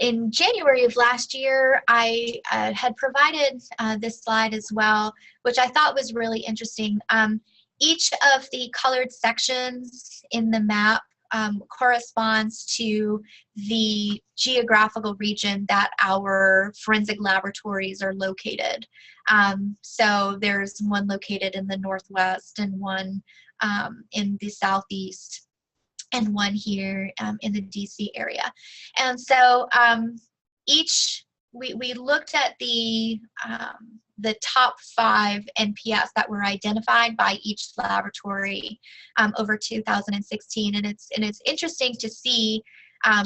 In January of last year, I had provided this slide as well, which I thought was really interesting. Each of the colored sections in the map corresponds to the geographical region that our forensic laboratories are located. So there's one located in the Northwest and one in the Southeast, and one here in the DC area. And so we looked at the top 5 NPS that were identified by each laboratory over 2016, and it's interesting to see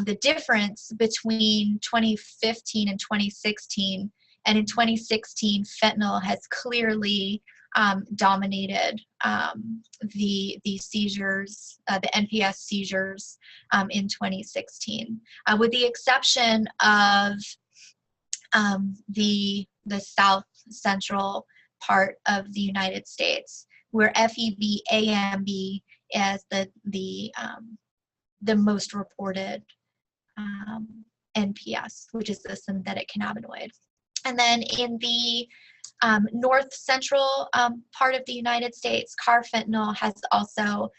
the difference between 2015 and 2016. And in 2016, fentanyl has clearly dominated the seizures, the NPS seizures in 2016, with the exception of the south central part of the United States, where FEV-AMB is the most reported NPS, which is the synthetic cannabinoid. And then in the north central part of the United States, carfentanil has also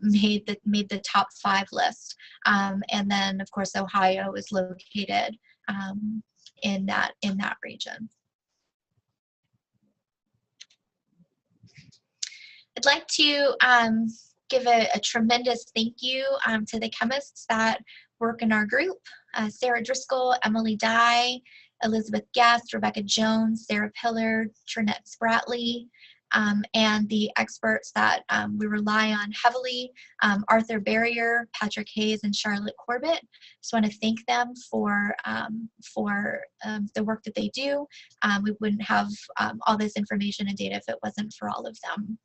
made the top 5 list. And then of course Ohio is located in that region. I'd like to give a tremendous thank you to the chemists that work in our group, Sarah Driscoll, Emily Dye, Elizabeth Guest, Rebecca Jones, Sarah Pillard, Trinette Spratley, and the experts that we rely on heavily, Arthur Barrier, Patrick Hayes, and Charlotte Corbett. Just want to thank them for the work that they do. We wouldn't have all this information and data if it wasn't for all of them.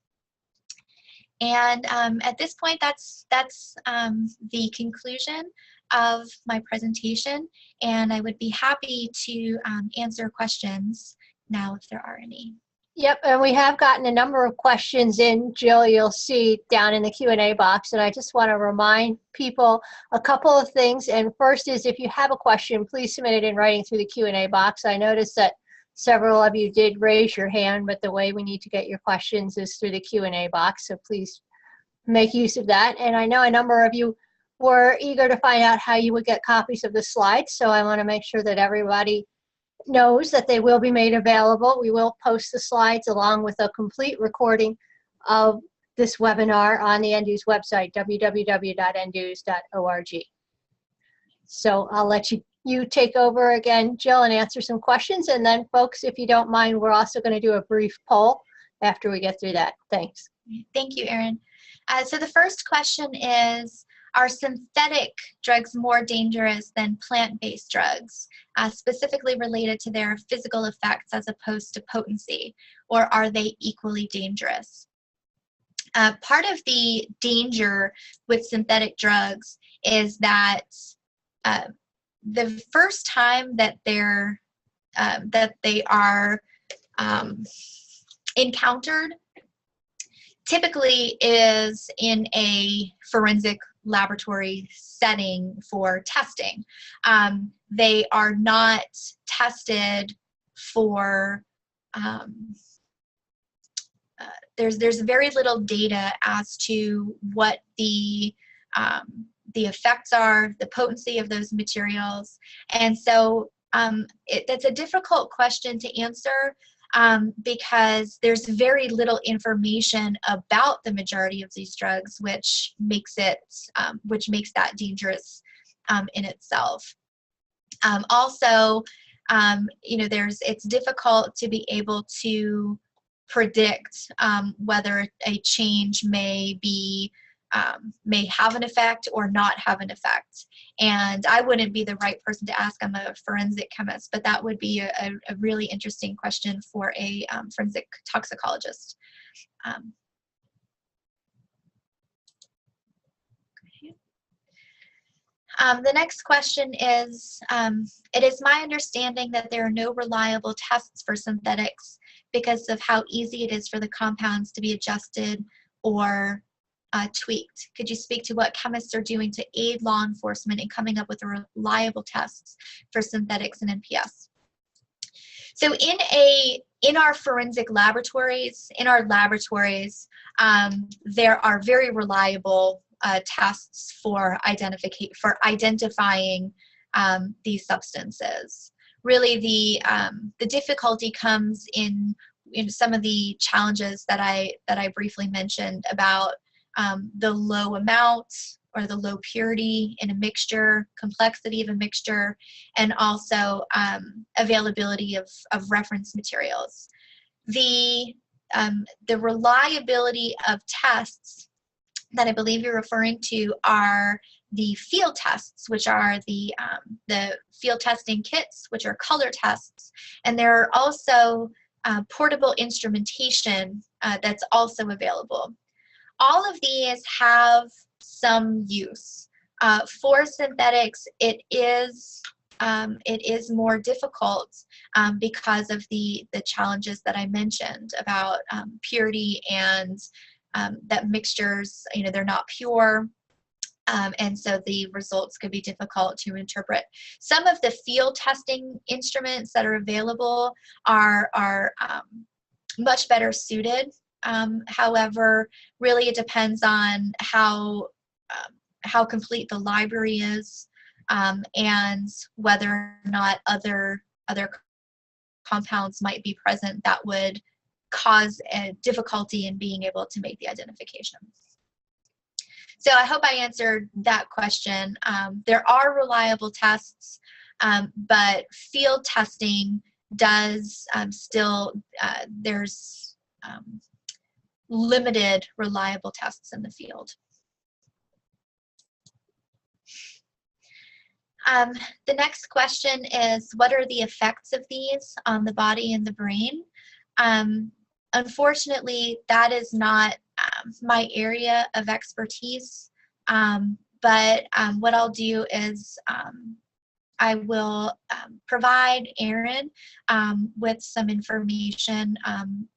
And at this point, that's the conclusion of my presentation, and I would be happy to answer questions now if there are any. Yep, and we have gotten a number of questions in, Jill, you'll see down in the Q&A box, and I just want to remind people a couple of things. And first is, if you have a question, please submit it in writing through the Q&A box. I noticed that several of you did raise your hand, but the way we need to get your questions is through the Q&A box, so please make use of that. And I know a number of you were eager to find out how you would get copies of the slides, so I want to make sure that everybody knows that they will be made available. We will post the slides along with a complete recording of this webinar on the NDEWS website, www.ndews.org. So I'll let you take over again, Jill, and answer some questions. And then, folks, if you don't mind, we're also going to do a brief poll after we get through that. Thanks. Thank you, Erin. So the first question is, are synthetic drugs more dangerous than plant-based drugs, specifically related to their physical effects as opposed to potency, or are they equally dangerous? Part of the danger with synthetic drugs is that the first time that they are encountered typically is in a forensic laboratory setting for testing. They are not tested for, there's very little data as to what the effects are, the potency of those materials. And so it's a difficult question to answer because there's very little information about the majority of these drugs, which makes that dangerous in itself. Also, it's difficult to be able to predict whether a change may have an effect or not have an effect. And I wouldn't be the right person to ask. I'm a forensic chemist, but that would be a really interesting question for a forensic toxicologist. The next question is, it is my understanding that there are no reliable tests for synthetics because of how easy it is for the compounds to be adjusted or tweaked. Could you speak to what chemists are doing to aid law enforcement in coming up with reliable tests for synthetics and NPS? So in our forensic laboratories, there are very reliable tests for identifying these substances. Really, the difficulty comes in some of the challenges that I briefly mentioned about the low amount or the low purity in a mixture, complexity of a mixture, and also availability of reference materials. The reliability of tests that I believe you're referring to are the field tests, which are the field testing kits, which are color tests, and there are also portable instrumentation that's also available. All of these have some use. For synthetics, it is more difficult because of the challenges that I mentioned about purity and that mixtures, they're not pure. And so the results could be difficult to interpret. Some of the field testing instruments that are available are much better suited. However, really it depends on how complete the library is and whether or not other compounds might be present that would cause a difficulty in being able to make the identifications. So I hope I answered that question. There are reliable tests, but field testing does there's limited reliable tests in the field. The next question is, what are the effects of these on the body and the brain? Unfortunately, that is not my area of expertise, but what I'll do is I will provide Erin with some information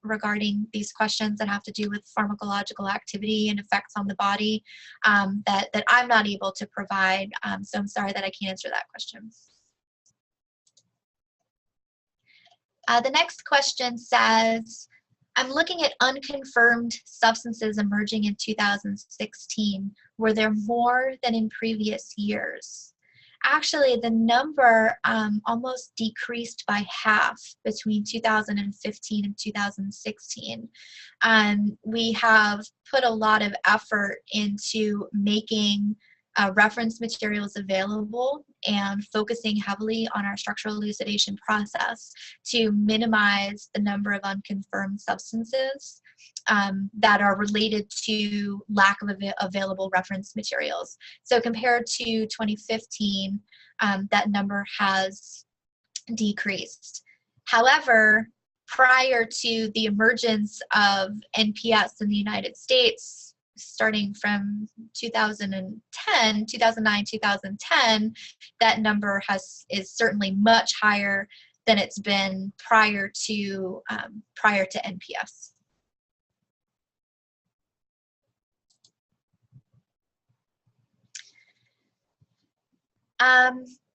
regarding these questions that have to do with pharmacological activity and effects on the body that I'm not able to provide. So I'm sorry that I can't answer that question. The next question says, I'm looking at unconfirmed substances emerging in 2016. Were there more than in previous years? Actually, the number almost decreased by half between 2015 and 2016. We have put a lot of effort into making reference materials available and focusing heavily on our structural elucidation process to minimize the number of unconfirmed substances that are related to lack of available reference materials. So compared to 2015, that number has decreased. However, prior to the emergence of NPS in the United States, starting from 2009, 2010, that number is certainly much higher than it's been prior to NPS.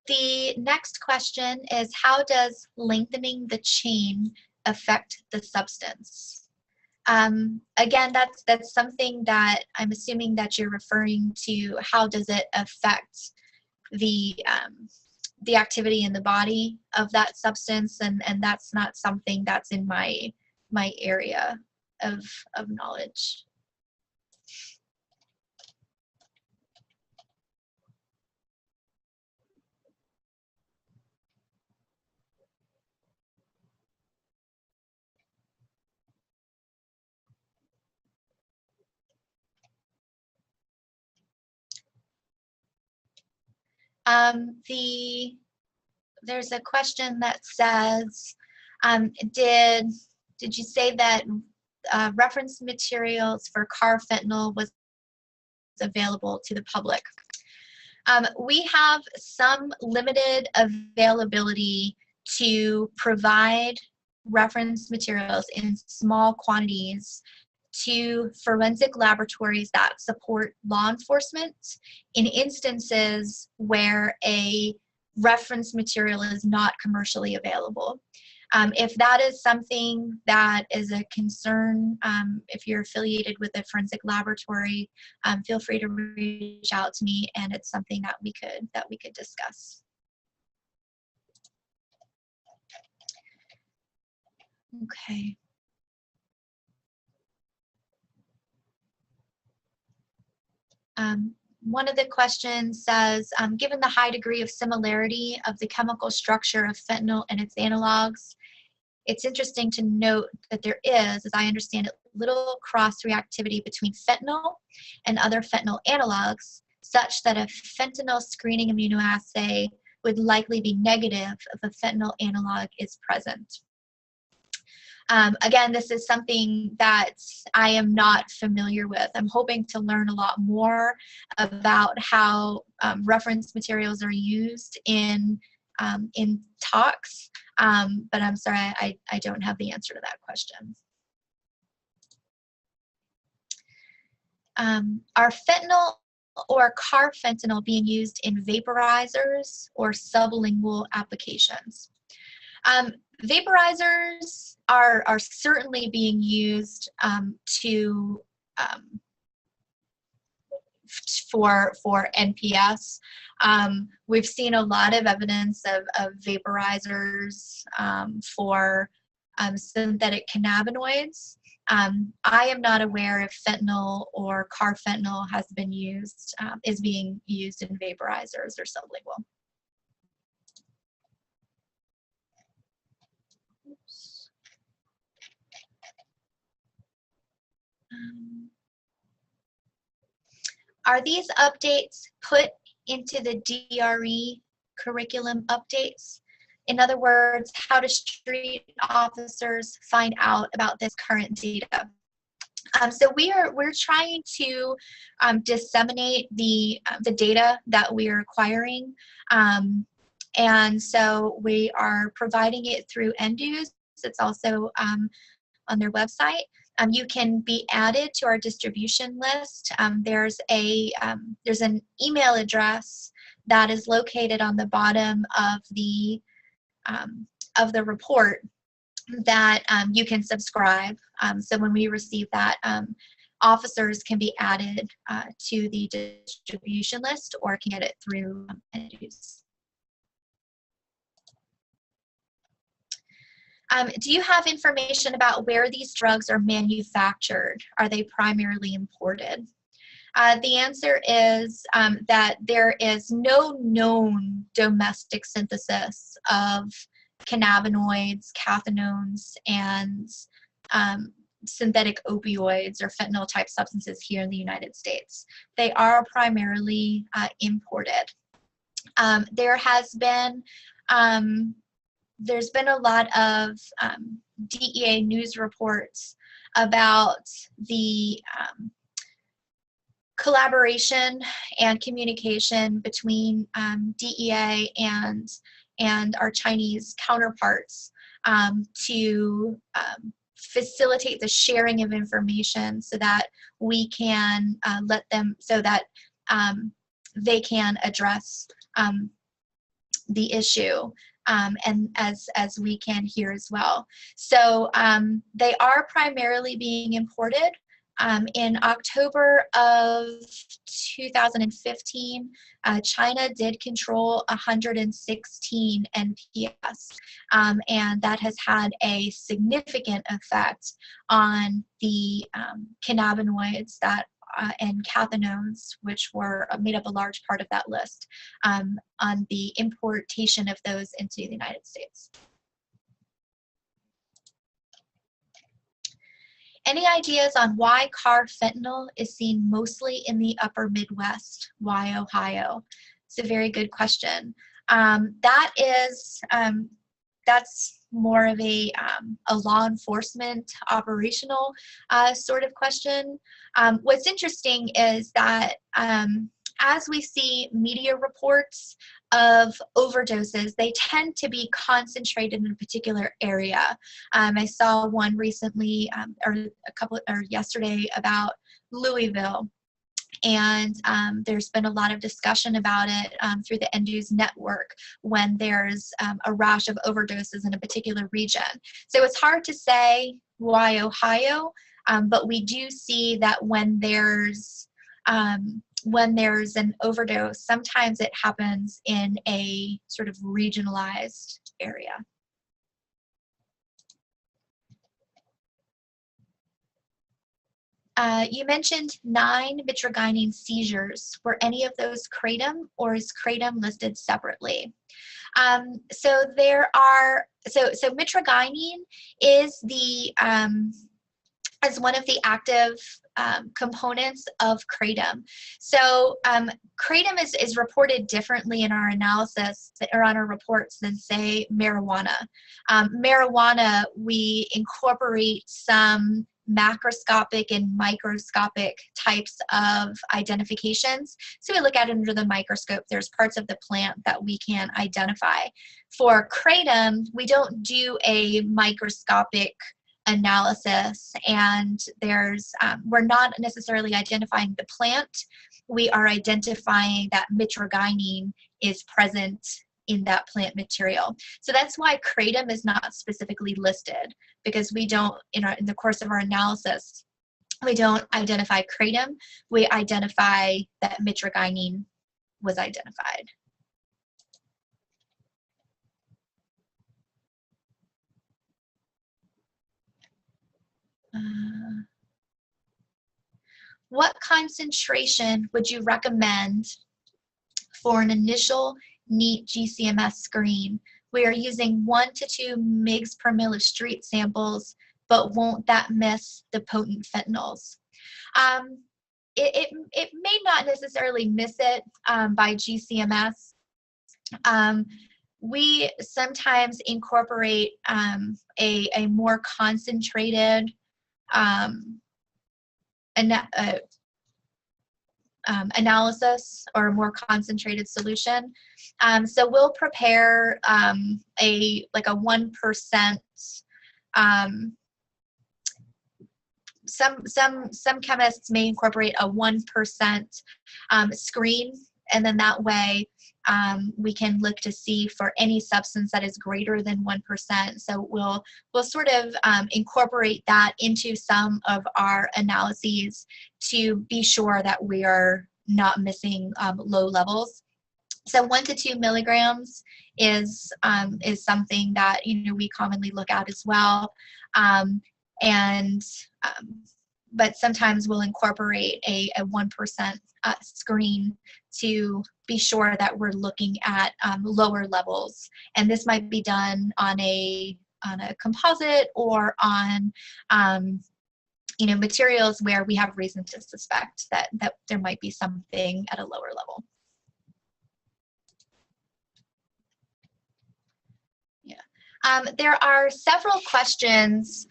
The next question is, how does lengthening the chain affect the substance? Again, that's something that I'm assuming that you're referring to. How does it affect the activity in the body of that substance? And that's not something that's in my area of knowledge. There's a question that says, did you say that reference materials for carfentanil was available to the public? We have some limited availability to provide reference materials in small quantities to forensic laboratories that support law enforcement in instances where a reference material is not commercially available. If that is something that is a concern, if you're affiliated with a forensic laboratory, feel free to reach out to me, and it's something that we could discuss. Okay. One of the questions says, given the high degree of similarity of the chemical structure of fentanyl and its analogs, it's interesting to note that there is, as I understand it, little cross-reactivity between fentanyl and other fentanyl analogs, such that a fentanyl screening immunoassay would likely be negative if a fentanyl analog is present. Again, this is something that I am not familiar with. I'm hoping to learn a lot more about how reference materials are used in talks, but I'm sorry, I don't have the answer to that question. Are fentanyl or carfentanil being used in vaporizers or sublingual applications? Vaporizers are certainly being used for NPS. We've seen a lot of evidence of vaporizers for synthetic cannabinoids. I am not aware if fentanyl or carfentanil has been used, is being used in vaporizers or sublingual. Are these updates put into the DRE curriculum updates? In other words, how do street officers find out about this current data? So we're trying to disseminate the data that we are acquiring, and so we are providing it through NDEWS. It's also on their website. You can be added to our distribution list. There's an email address that is located on the bottom of the report that you can subscribe. So when we receive that, officers can be added to the distribution list or can get it through NDEWS. Do you have information about where these drugs are manufactured? Are they primarily imported? The answer is that there is no known domestic synthesis of cannabinoids, cathinones, and synthetic opioids or fentanyl type substances here in the United States. They are primarily imported. There's been a lot of DEA news reports about the collaboration and communication between DEA and our Chinese counterparts to facilitate the sharing of information so that we can let them, so that they can address the issue. And as we can here as well. So they are primarily being imported. In October of 2015, China did control 116 NPS, and that has had a significant effect on the cannabinoids that and cathinones, which were made up a large part of that list, on the importation of those into the United States. Any ideas on why carfentanil is seen mostly in the upper Midwest? Why Ohio? It's a very good question. That's more of a law enforcement operational sort of question. What's interesting is that as we see media reports of overdoses, they tend to be concentrated in a particular area. I saw one recently, or yesterday, about Louisville. And there's been a lot of discussion about it through the NDEWS network when there's a rash of overdoses in a particular region. So it's hard to say why Ohio, but we do see that when there's an overdose, sometimes it happens in a sort of regionalized area. You mentioned 9 mitragynine seizures. Were any of those kratom, or is kratom listed separately? So mitragynine is as one of the active components of kratom. So kratom is reported differently in our analysis or on our reports than, say, marijuana. Marijuana, we incorporate some macroscopic and microscopic types of identifications. So we look at it under the microscope. There's parts of the plant that we can identify. For kratom, we don't do a microscopic analysis, and we're not necessarily identifying the plant. We are identifying that mitragynine is present in that plant material. So that's why kratom is not specifically listed, because we don't, in the course of our analysis, we don't identify kratom, we identify that mitragynine was identified. What concentration would you recommend for an initial NEAT GCMS screen? We are using 1 to 2 mg per mil of street samples, but won't that miss the potent fentanyls? It may not necessarily miss it by GCMS. We sometimes incorporate a more concentrated analysis or a more concentrated solution. So we'll prepare a 1%. Some chemists may incorporate a 1% screen, and then that way we can look to see for any substance that is greater than 1%. So we'll sort of incorporate that into some of our analyses to be sure that we are not missing low levels. So 1 to 2 milligrams is something that we commonly look at as well, but sometimes we'll incorporate a 1% screen to be sure that we're looking at lower levels, and this might be done on a composite or on materials where we have reason to suspect that there might be something at a lower level. Yeah, there are several questions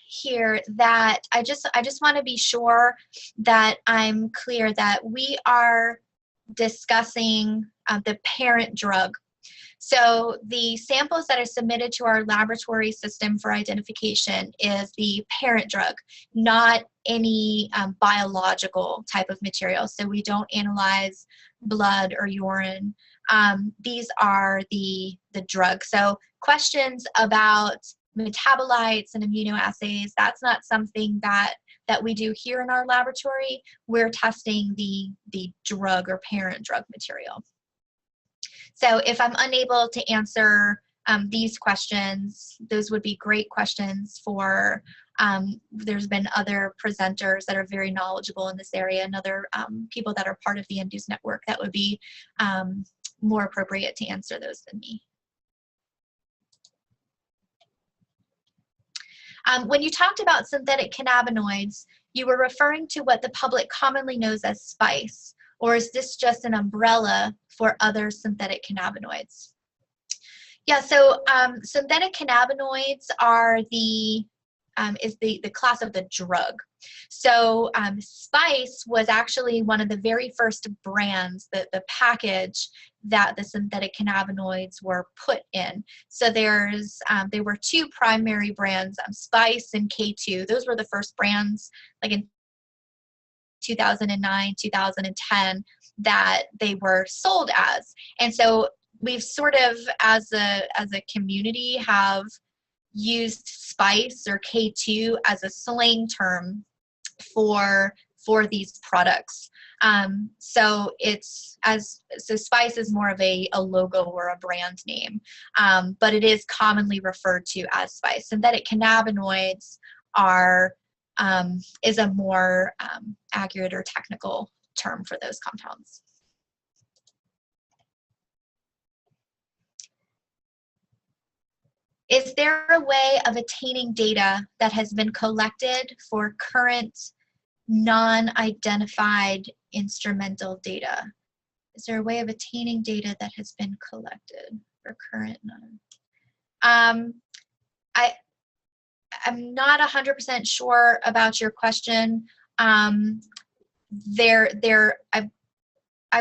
here that I just want to be sure that I'm clear that we are discussing the parent drug. So the samples that are submitted to our laboratory system for identification is the parent drug, not any biological type of material. So we don't analyze blood or urine. These are the drugs. So questions about metabolites and immunoassays, that's not something that we do here in our laboratory. We're testing the drug or parent drug material. So if I'm unable to answer these questions, those would be great questions for, there's been other presenters that are very knowledgeable in this area and other people that are part of the NDEWS network that would be more appropriate to answer those than me. When you talked about synthetic cannabinoids, you were referring to what the public commonly knows as spice, or is this just an umbrella for other synthetic cannabinoids? Yeah, so synthetic cannabinoids are the is the class of the drug. So spice was actually one of the very first brands, the package that the synthetic cannabinoids were put in. So there were two primary brands, spice and K2. Those were the first brands, like in 2009, 2010, that they were sold as. And so we've sort of, as a community, have used spice or K2 as a slang term for these products. So spice is more of a logo or a brand name, but it is commonly referred to as spice. Synthetic cannabinoids is a more accurate or technical term for those compounds. Is there a way of attaining data that has been collected for current non-identified instrumental data? Is there a way of attaining data that has been collected for current non? I'm not 100% sure about your question. I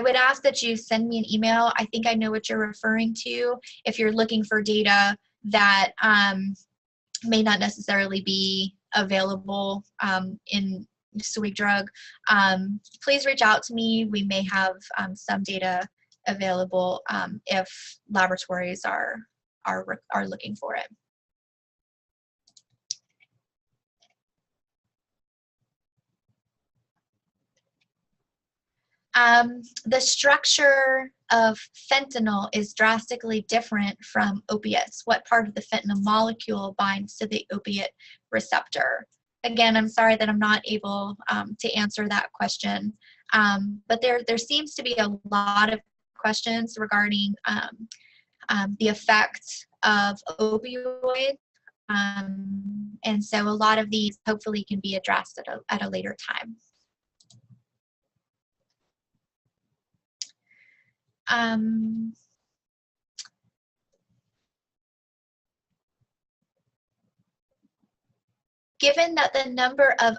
would ask that you send me an email. I think I know what you're referring to. If you're looking for data that may not necessarily be available in Sweet Drug, please reach out to me. We may have some data available if laboratories are looking for it. The structure of fentanyl is drastically different from opiates. What part of the fentanyl molecule binds to the opiate receptor? Again, I'm sorry that I'm not able to answer that question, but there seems to be a lot of questions regarding the effect of opioids, and so a lot of these hopefully can be addressed at a later time. Given that the number of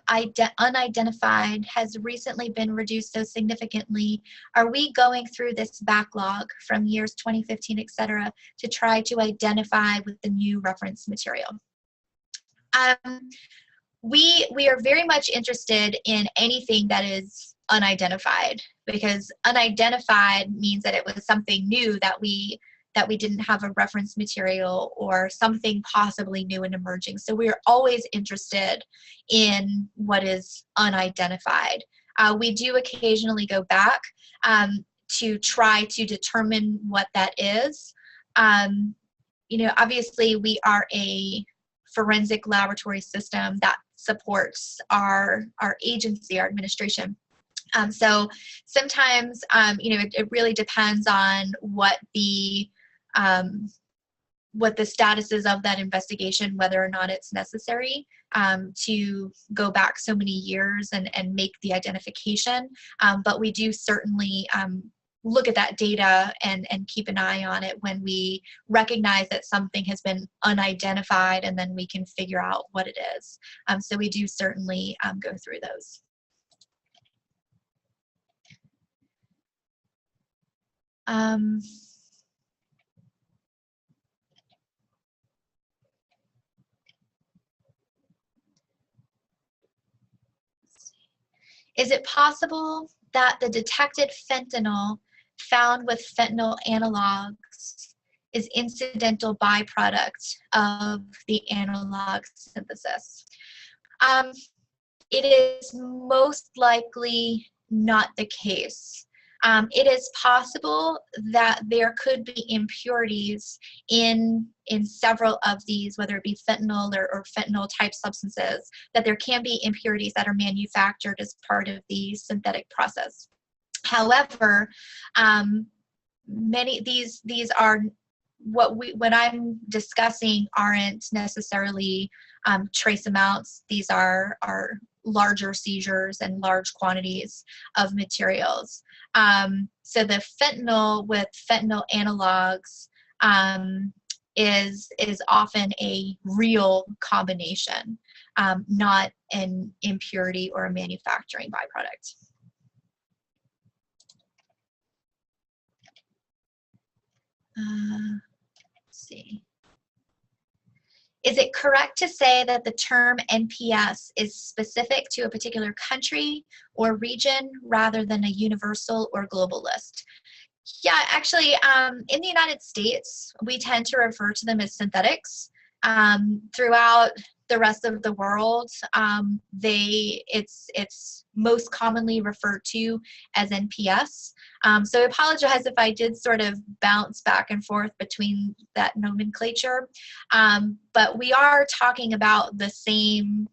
unidentified has recently been reduced so significantly, are we going through this backlog from years 2015, et cetera, to try to identify with the new reference material? We are very much interested in anything that is unidentified, because unidentified means that it was something new that we didn't have a reference material, or something possibly new and emerging. So we're always interested in what is unidentified. We do occasionally go back to try to determine what that is. You know, obviously we are a forensic laboratory system that supports our agency, our administration. So sometimes, you know, it really depends on what the status is of that investigation, whether or not it's necessary to go back so many years and make the identification. But we do certainly look at that data and keep an eye on it when we recognize that something has been unidentified, and then we can figure out what it is. So we do certainly go through those. Is it possible that the detected fentanyl found with fentanyl analogs is incidental byproduct of the analog synthesis? It is most likely not the case. It is possible that there could be impurities in several of these, whether it be fentanyl or fentanyl type substances, that there can be impurities that are manufactured as part of the synthetic process. However, many these are what I'm discussing aren't necessarily trace amounts. These are larger seizures and large quantities of materials. So the fentanyl with fentanyl analogs is often a real combination. not an impurity or a manufacturing byproduct. Let's see. Is it correct to say that the term NPS is specific to a particular country or region rather than a universal or global list? Yeah, actually, in the United States, we tend to refer to them as synthetics. Throughout the rest of the world, it's most commonly referred to as NPS. So I apologize if I did sort of bounce back and forth between that nomenclature, but we are talking about the same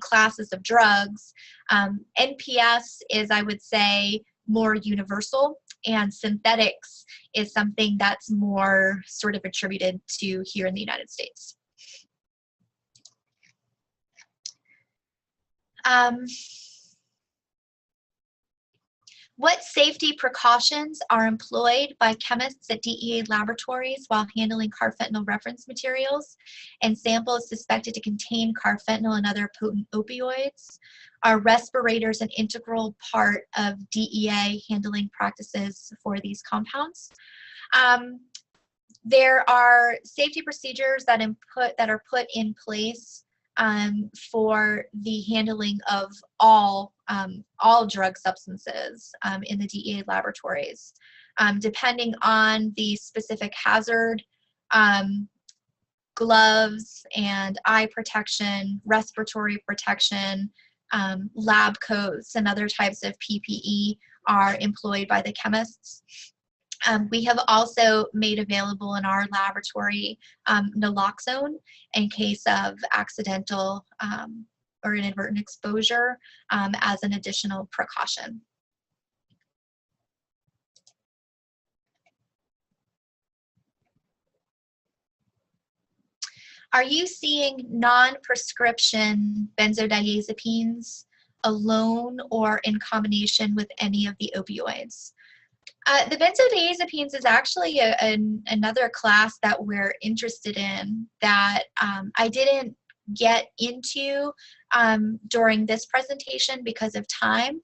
classes of drugs. NPS is, I would say, more universal, and synthetics is something that's more sort of attributed to here in the United States. What safety precautions are employed by chemists at DEA laboratories while handling carfentanil reference materials and samples suspected to contain carfentanil and other potent opioids? Are respirators an integral part of DEA handling practices for these compounds? There are safety procedures that are put in place for the handling of all drug substances in the DEA laboratories. Depending on the specific hazard, gloves and eye protection, respiratory protection, lab coats, and other types of PPE are employed by the chemists. We have also made available in our laboratory naloxone in case of accidental or inadvertent exposure as an additional precaution. Are you seeing non-prescription benzodiazepines alone or in combination with any of the opioids? The benzodiazepines is actually another class that we're interested in that I didn't get into during this presentation because of time,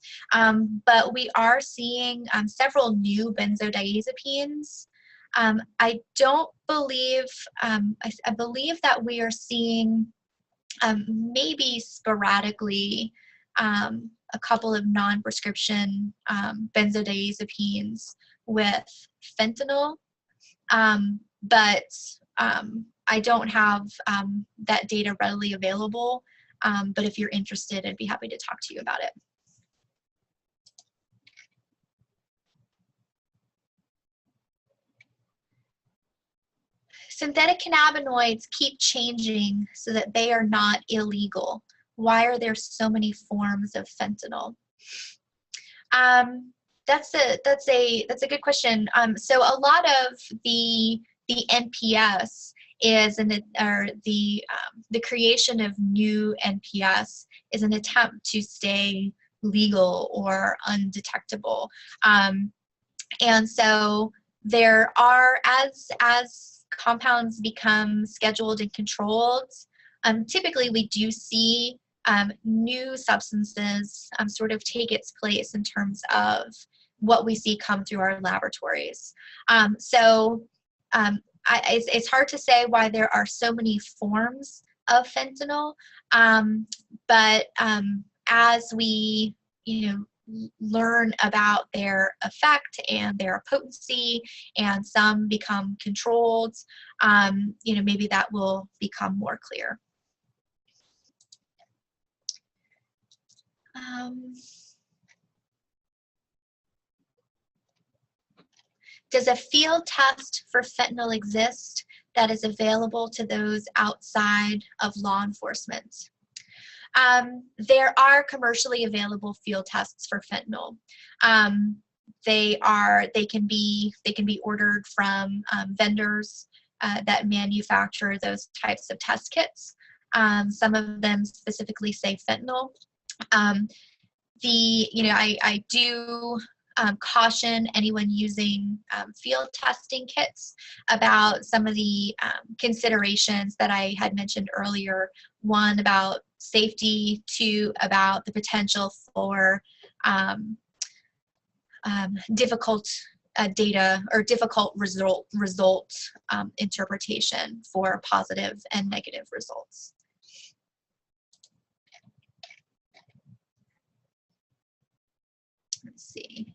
but we are seeing several new benzodiazepines. I don't believe, I believe that we are seeing maybe sporadically a couple of non-prescription benzodiazepines with fentanyl, but I don't have that data readily available, but if you're interested, I'd be happy to talk to you about it. Synthetic cannabinoids keep changing so that they are not illegal. Why are there so many forms of fentanyl? That's a good question. So a lot of the NPS is the creation of new NPS is an attempt to stay legal or undetectable, and so there are as compounds become scheduled and controlled, typically we do see new substances sort of take its place in terms of what we see come through our laboratories. It's hard to say why there are so many forms of fentanyl, but as we learn about their effect and their potency, and some become controlled, maybe that will become more clear. Does a field test for fentanyl exist that is available to those outside of law enforcement? There are commercially available field tests for fentanyl. They can be ordered from vendors that manufacture those types of test kits. Some of them specifically say fentanyl. I do caution anyone using field testing kits about some of the considerations that I had mentioned earlier. One, about safety. Two, about the potential for difficult data or difficult result interpretation for positive and negative results. Let's see.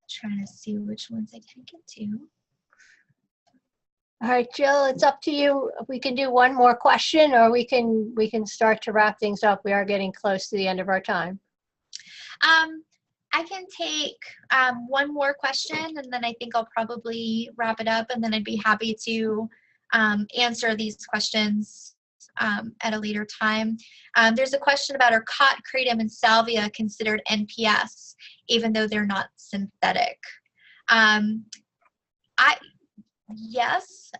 Trying to see which ones I can get to. All right, Jill, it's up to you. We can do one more question, or we can start to wrap things up. We are getting close to the end of our time. I can take one more question, and then I think I'll probably wrap it up, and then I'd be happy to answer these questions at a later time. There's a question about, are cot, kratom, and salvia considered NPS, even though they're not synthetic? Yes,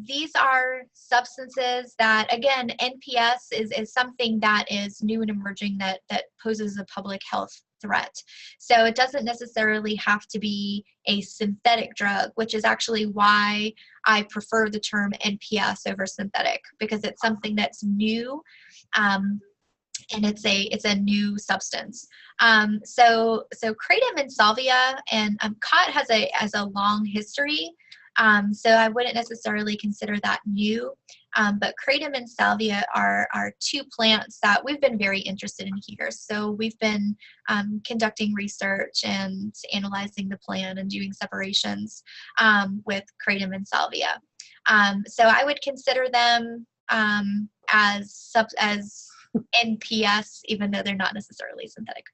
these are substances that, again, NPS is something that is new and emerging that poses a public health threat. So it doesn't necessarily have to be a synthetic drug, which is actually why I prefer the term NPS over synthetic, because it's something that's new, and it's a new substance. So kratom and salvia and cot has a long history. So I wouldn't necessarily consider that new, but kratom and salvia are two plants that we've been very interested in here. So we've been conducting research and analyzing the plant and doing separations with kratom and salvia. So I would consider them as NPS, even though they're not necessarily synthetic.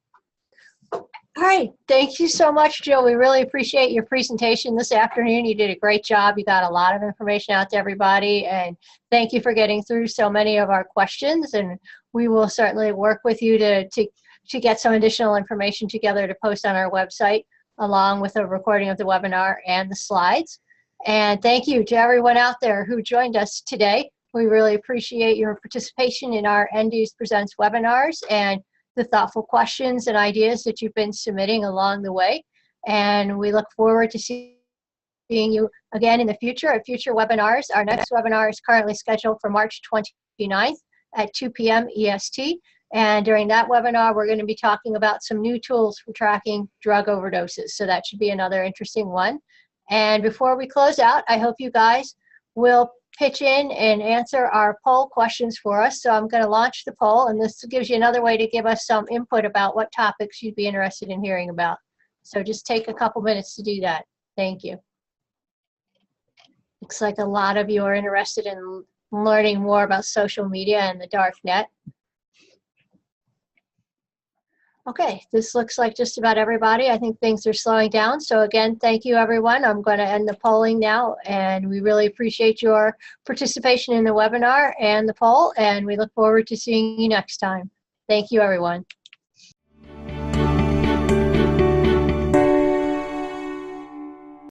All right, thank you so much, Jill. We really appreciate your presentation this afternoon. You did a great job. You got a lot of information out to everybody, and thank you for getting through so many of our questions. And we will certainly work with you to get some additional information together to post on our website, along with a recording of the webinar and the slides. And thank you to everyone out there who joined us today. We really appreciate your participation in our NDEWS Presents webinars and the thoughtful questions and ideas that you've been submitting along the way. And we look forward to seeing you again in the future at future webinars. Our next webinar is currently scheduled for March 29th at 2 p.m. EST. And during that webinar, we're going to be talking about some new tools for tracking drug overdoses. So that should be another interesting one. And before we close out, I hope you guys will pitch in and answer our poll questions for us. So I'm going to launch the poll, and this gives you another way to give us some input about what topics you'd be interested in hearing about. So just take a couple minutes to do that. Thank you. Looks like a lot of you are interested in learning more about social media and the dark net. Okay, this looks like just about everybody. I think things are slowing down. So again, thank you, everyone. I'm going to end the polling now, and we really appreciate your participation in the webinar and the poll, and we look forward to seeing you next time. Thank you, everyone.